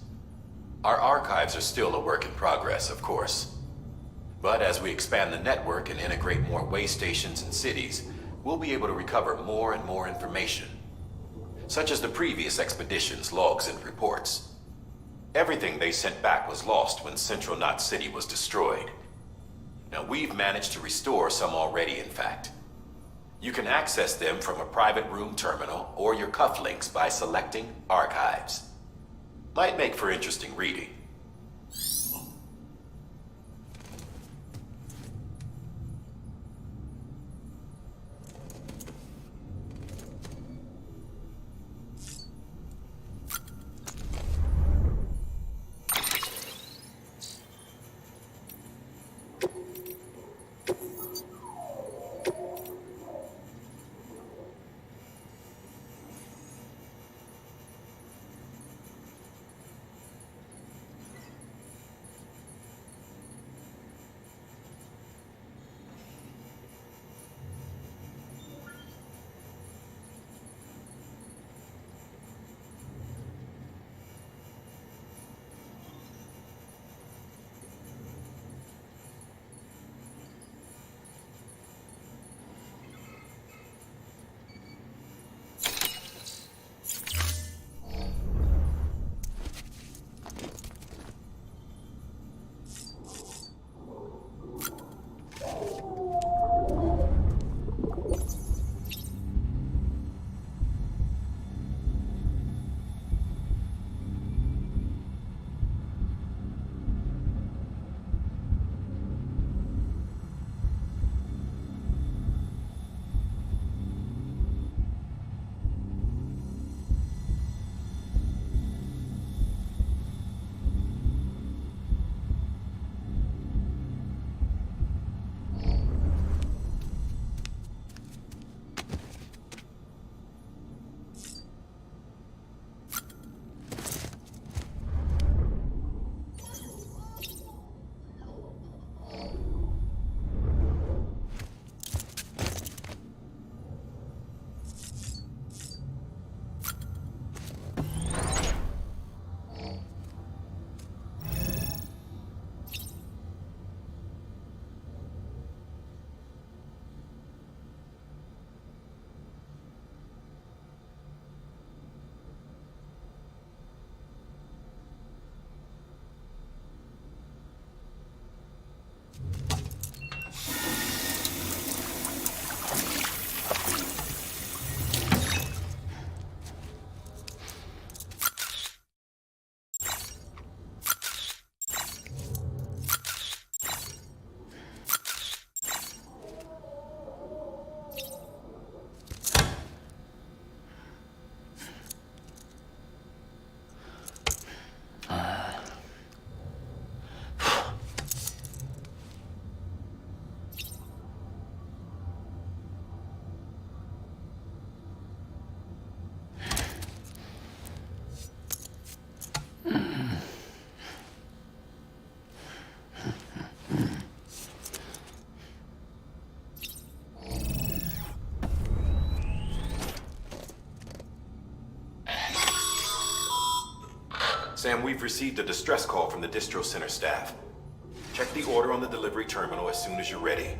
Our archives are still a work in progress, of course. But as we expand the network and integrate more way stations and cities, we'll be able to recover more and more information, such as the previous expedition's logs and reports. Everything they sent back was lost when Central Knot City was destroyed. Now, we've managed to restore some already, in fact. You can access them from a private room terminal or your cufflinks by selecting Archives. Might make for interesting reading. Sam, we've received a distress call from the distro center staff. Check the order on the delivery terminal as soon as you're ready.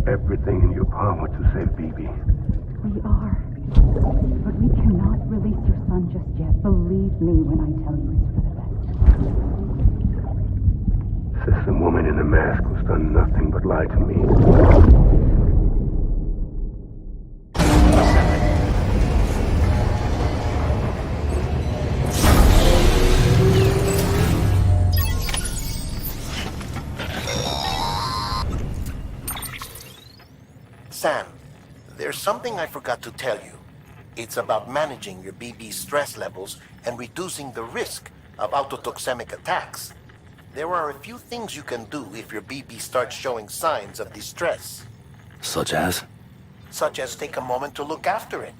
Everything in your power to save BB. We are. But we cannot release your son just yet. Believe me when I tell you it's for the best. System woman in the mask who's done nothing but lie to me. Sam, there's something I forgot to tell you. It's about managing your BB's stress levels and reducing the risk of autotoxemic attacks. There are a few things you can do if your BB starts showing signs of distress. Such as? Such as take a moment to look after it.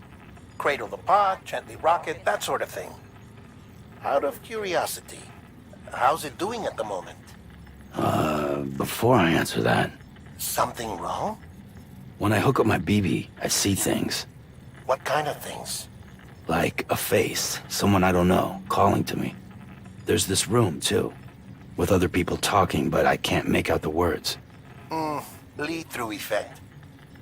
Cradle the pod, gently rock it, that sort of thing. Out of curiosity, how's it doing at the moment? Before I answer that... Something wrong? When I hook up my BB, I see things. What kind of things? Like a face, someone I don't know, calling to me. There's this room, too, with other people talking, but I can't make out the words. Bleed-through effect.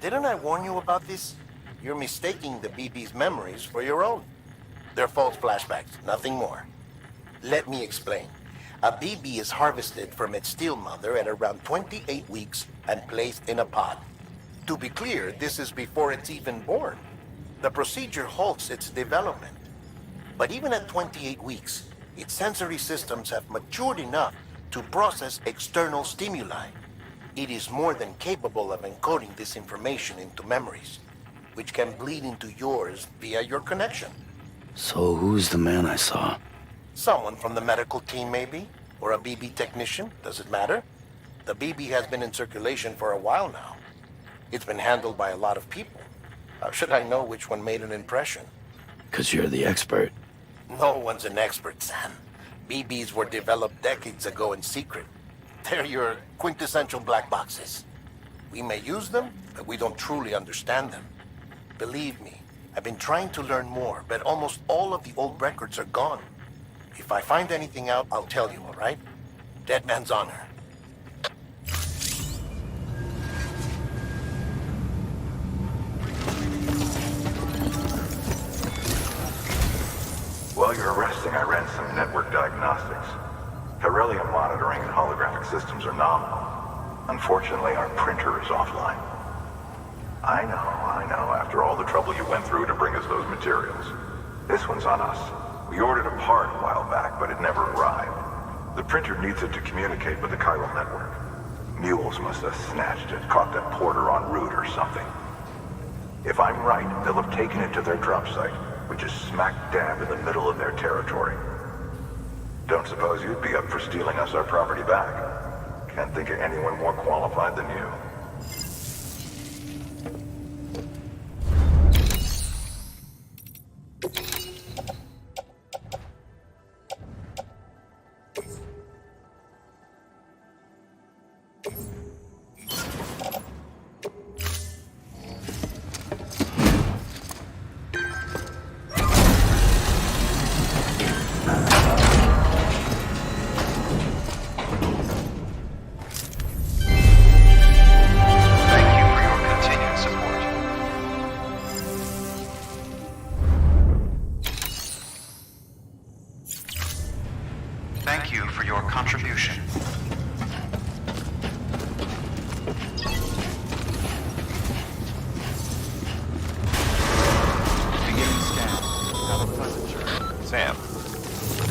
Didn't I warn you about this? You're mistaking the BB's memories for your own. They're false flashbacks, nothing more. Let me explain. A BB is harvested from its steel mother at around 28 weeks and placed in a pod. To be clear, this is before it's even born. The procedure halts its development. But even at 28 weeks, its sensory systems have matured enough to process external stimuli. It is more than capable of encoding this information into memories, which can bleed into yours via your connection. So who's the man I saw? Someone from the medical team, maybe? Or a BB technician, does it matter? The BB has been in circulation for a while now. It's been handled by a lot of people. How should I know which one made an impression? 'Cause you're the expert. No one's an expert, Sam. BBs were developed decades ago in secret. They're your quintessential black boxes. We may use them, but we don't truly understand them. Believe me, I've been trying to learn more, but almost all of the old records are gone. If I find anything out, I'll tell you, all right? Dead man's honor. While you're resting, I ran some network diagnostics. Beryllium monitoring and holographic systems are nominal. Unfortunately, our printer is offline. I know, after all the trouble you went through to bring us those materials. This one's on us. We ordered a part a while back, but it never arrived. The printer needs it to communicate with the chiral network. Mules must have snatched it, caught that porter en route or something. If I'm right, they'll have taken it to their drop site, which is smack dab in the middle of their territory. Don't suppose you'd be up for stealing us our property back? Can't think of anyone more qualified than you. Thank you for your contribution. Beginning scan. Have a pleasant journey. Sam,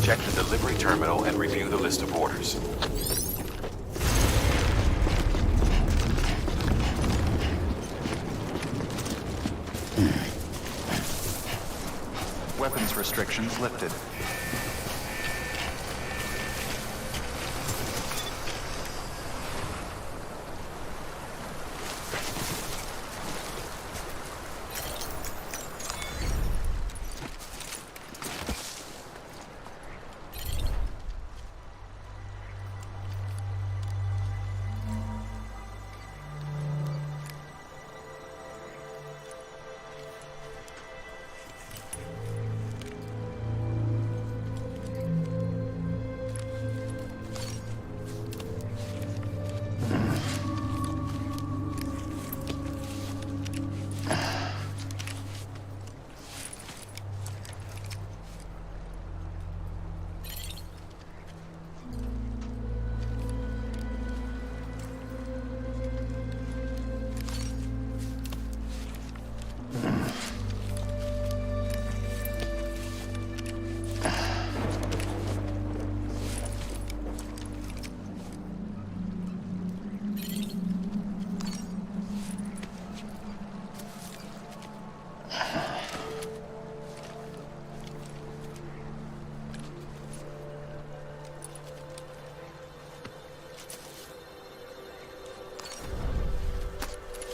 check the delivery terminal and review the list of orders. Weapons restrictions lifted.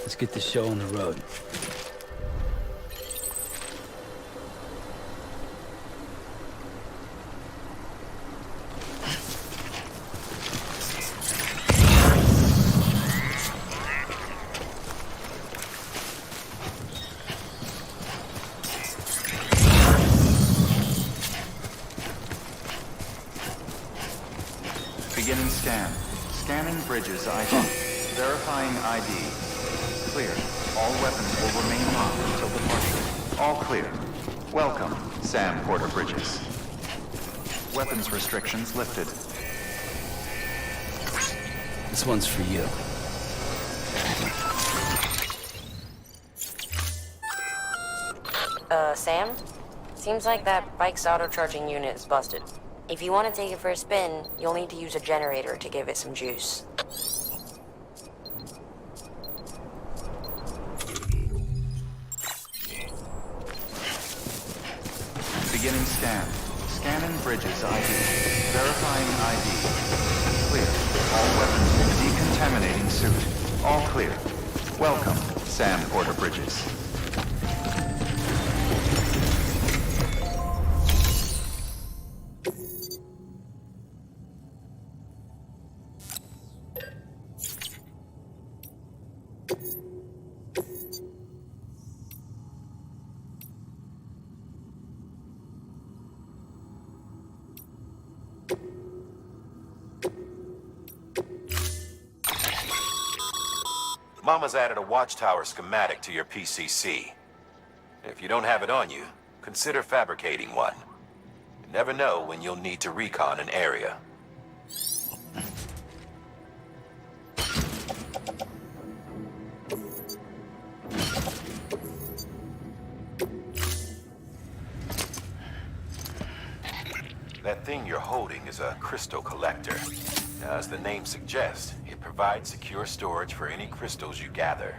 Let's get the show on the road. Beginning scan. Scanning bridges ID. Verifying ID. Clear. All weapons will remain locked until departure. All clear. Welcome, Sam Porter Bridges. Weapons restrictions lifted. This one's for you. Sam? Seems like that bike's auto-charging unit is busted. If you want to take it for a spin, you'll need to use a generator to give it some juice. Beginning scan. Scanning bridges ID. Verifying ID. Clear. All weapons will be decontaminating suit. All clear. Welcome, Sam Porter Bridges. Mama's added a watchtower schematic to your PCC. If you don't have it on you, consider fabricating one. You never know when you'll need to recon an area. That thing you're holding is a crystal collector. Now, as the name suggests, it Provide secure storage for any crystals you gather.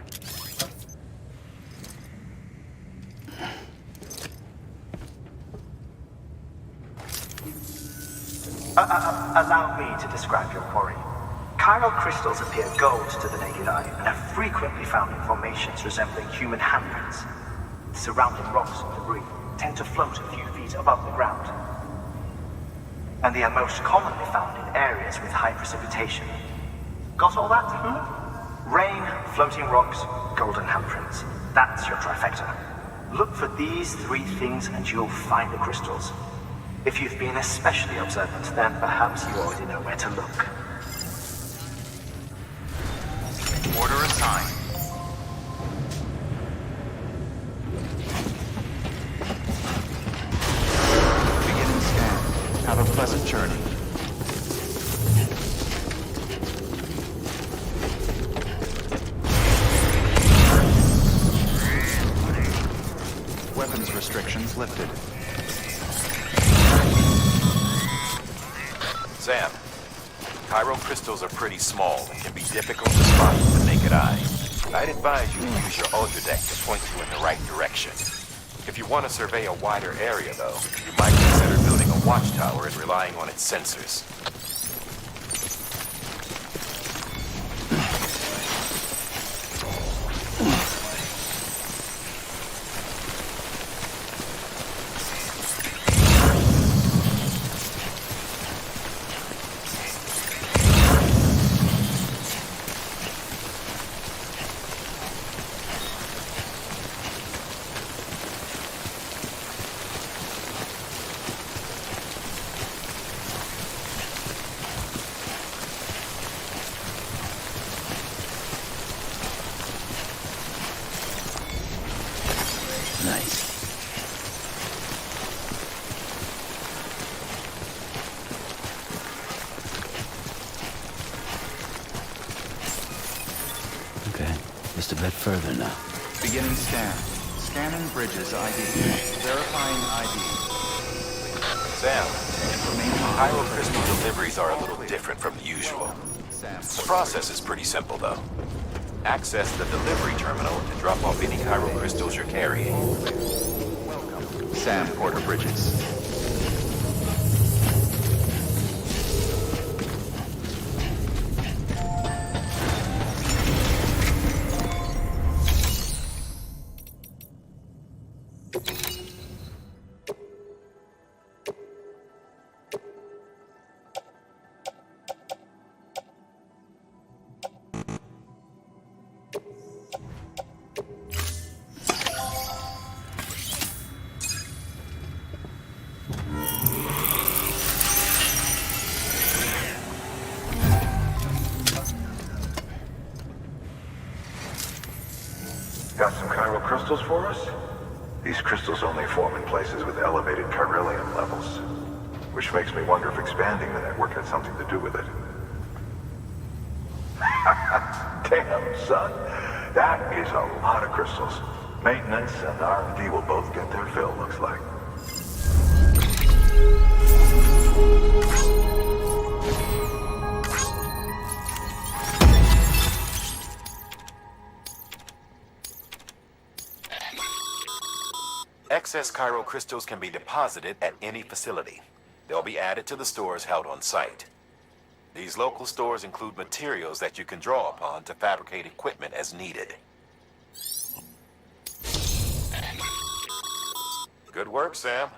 Allow me to describe your quarry. Chiral crystals appear gold to the naked eye and are frequently found in formations resembling human handprints. Surrounding rocks and debris tend to float a few feet above the ground. And they are most commonly found in areas with high precipitation. Got all that? Rain, floating rocks, golden handprints. That's your trifecta. Look for these three things and you'll find the crystals. If you've been especially observant, then perhaps you already know where to look. Order assigned. Beginning scan. Have a pleasant journey. Weapons restrictions lifted. Sam, chiral crystals are pretty small and can be difficult to spot with the naked eye. I'd advise you to use your ultra deck to point you in the right direction. If you want to survey a wider area, though, you might consider building a watchtower and relying on its sensors. Nice. Okay, just a bit further now. Beginning scan. Scanning bridges ID. Verifying ID. Sam, chiral crystal deliveries are a little different from the usual. The process is pretty simple, though. Access the delivery terminal to drop off any chiral crystals you're carrying. Sam Porter Bridges. Got some chiral crystals for us? These crystals only form in places with elevated chiralium levels, which makes me wonder if expanding the network had something to do with it. Damn, son. That is a lot of crystals. Maintenance and R&D will both get their fill, looks like. Excess chiral crystals can be deposited at any facility. They'll be added to the stores held on site. These local stores include materials that you can draw upon to fabricate equipment as needed. Good work, Sam.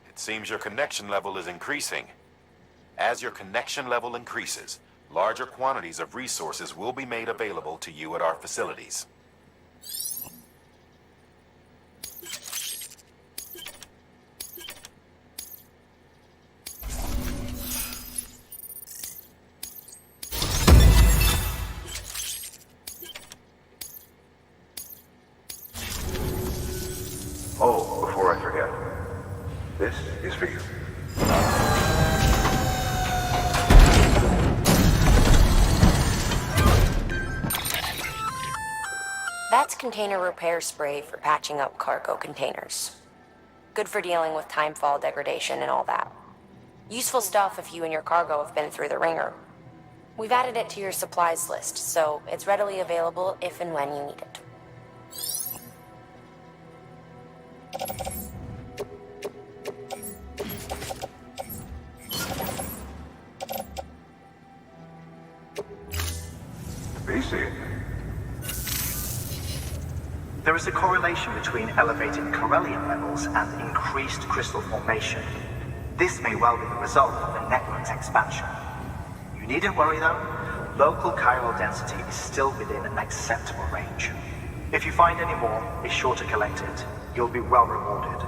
It seems your connection level is increasing. As your connection level increases, larger quantities of resources will be made available to you at our facilities. Oh, before I forget, this is for you. That's container repair spray for patching up cargo containers. Good for dealing with timefall degradation and all that. Useful stuff if you and your cargo have been through the ringer. We've added it to your supplies list, so it's readily available if and when you need it. BC. There is a correlation between elevated Corellium levels and increased crystal formation. This may well be the result of the network's expansion. You needn't worry though, local chiral density is still within an acceptable range. If you find any more, be sure to collect it. You'll be well rewarded.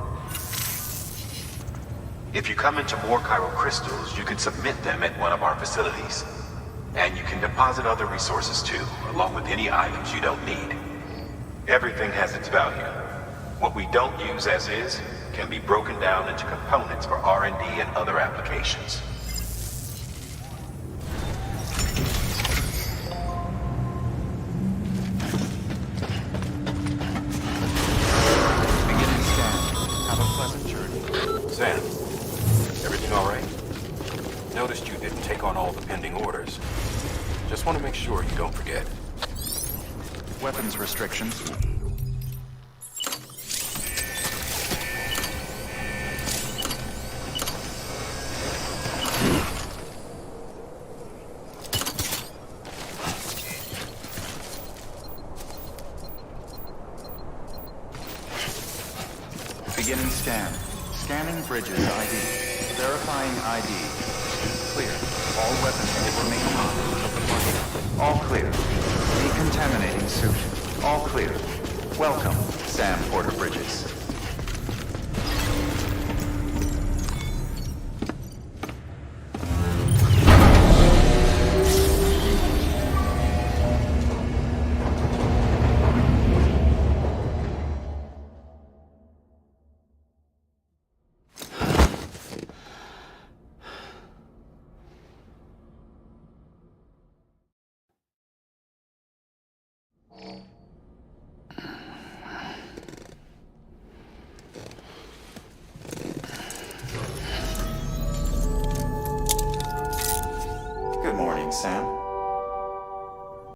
If you come into more chiral crystals, you can submit them at one of our facilities. And you can deposit other resources too, along with any items you don't need. Everything has its value. What we don't use as is can be broken down into components for R&D and other applications. Beginning scan. Have a pleasant journey. Sam, everything all right? Noticed you didn't take on all the pending orders. Just want to make sure you don't forget. Weapons restrictions. Beginning scan. Scanning bridges ID. Verifying ID. Clear. All weapons will remain hot until deployment. All clear. Decontaminating suit. All clear. Welcome, Sam Porter Bridges. Good morning, Sam.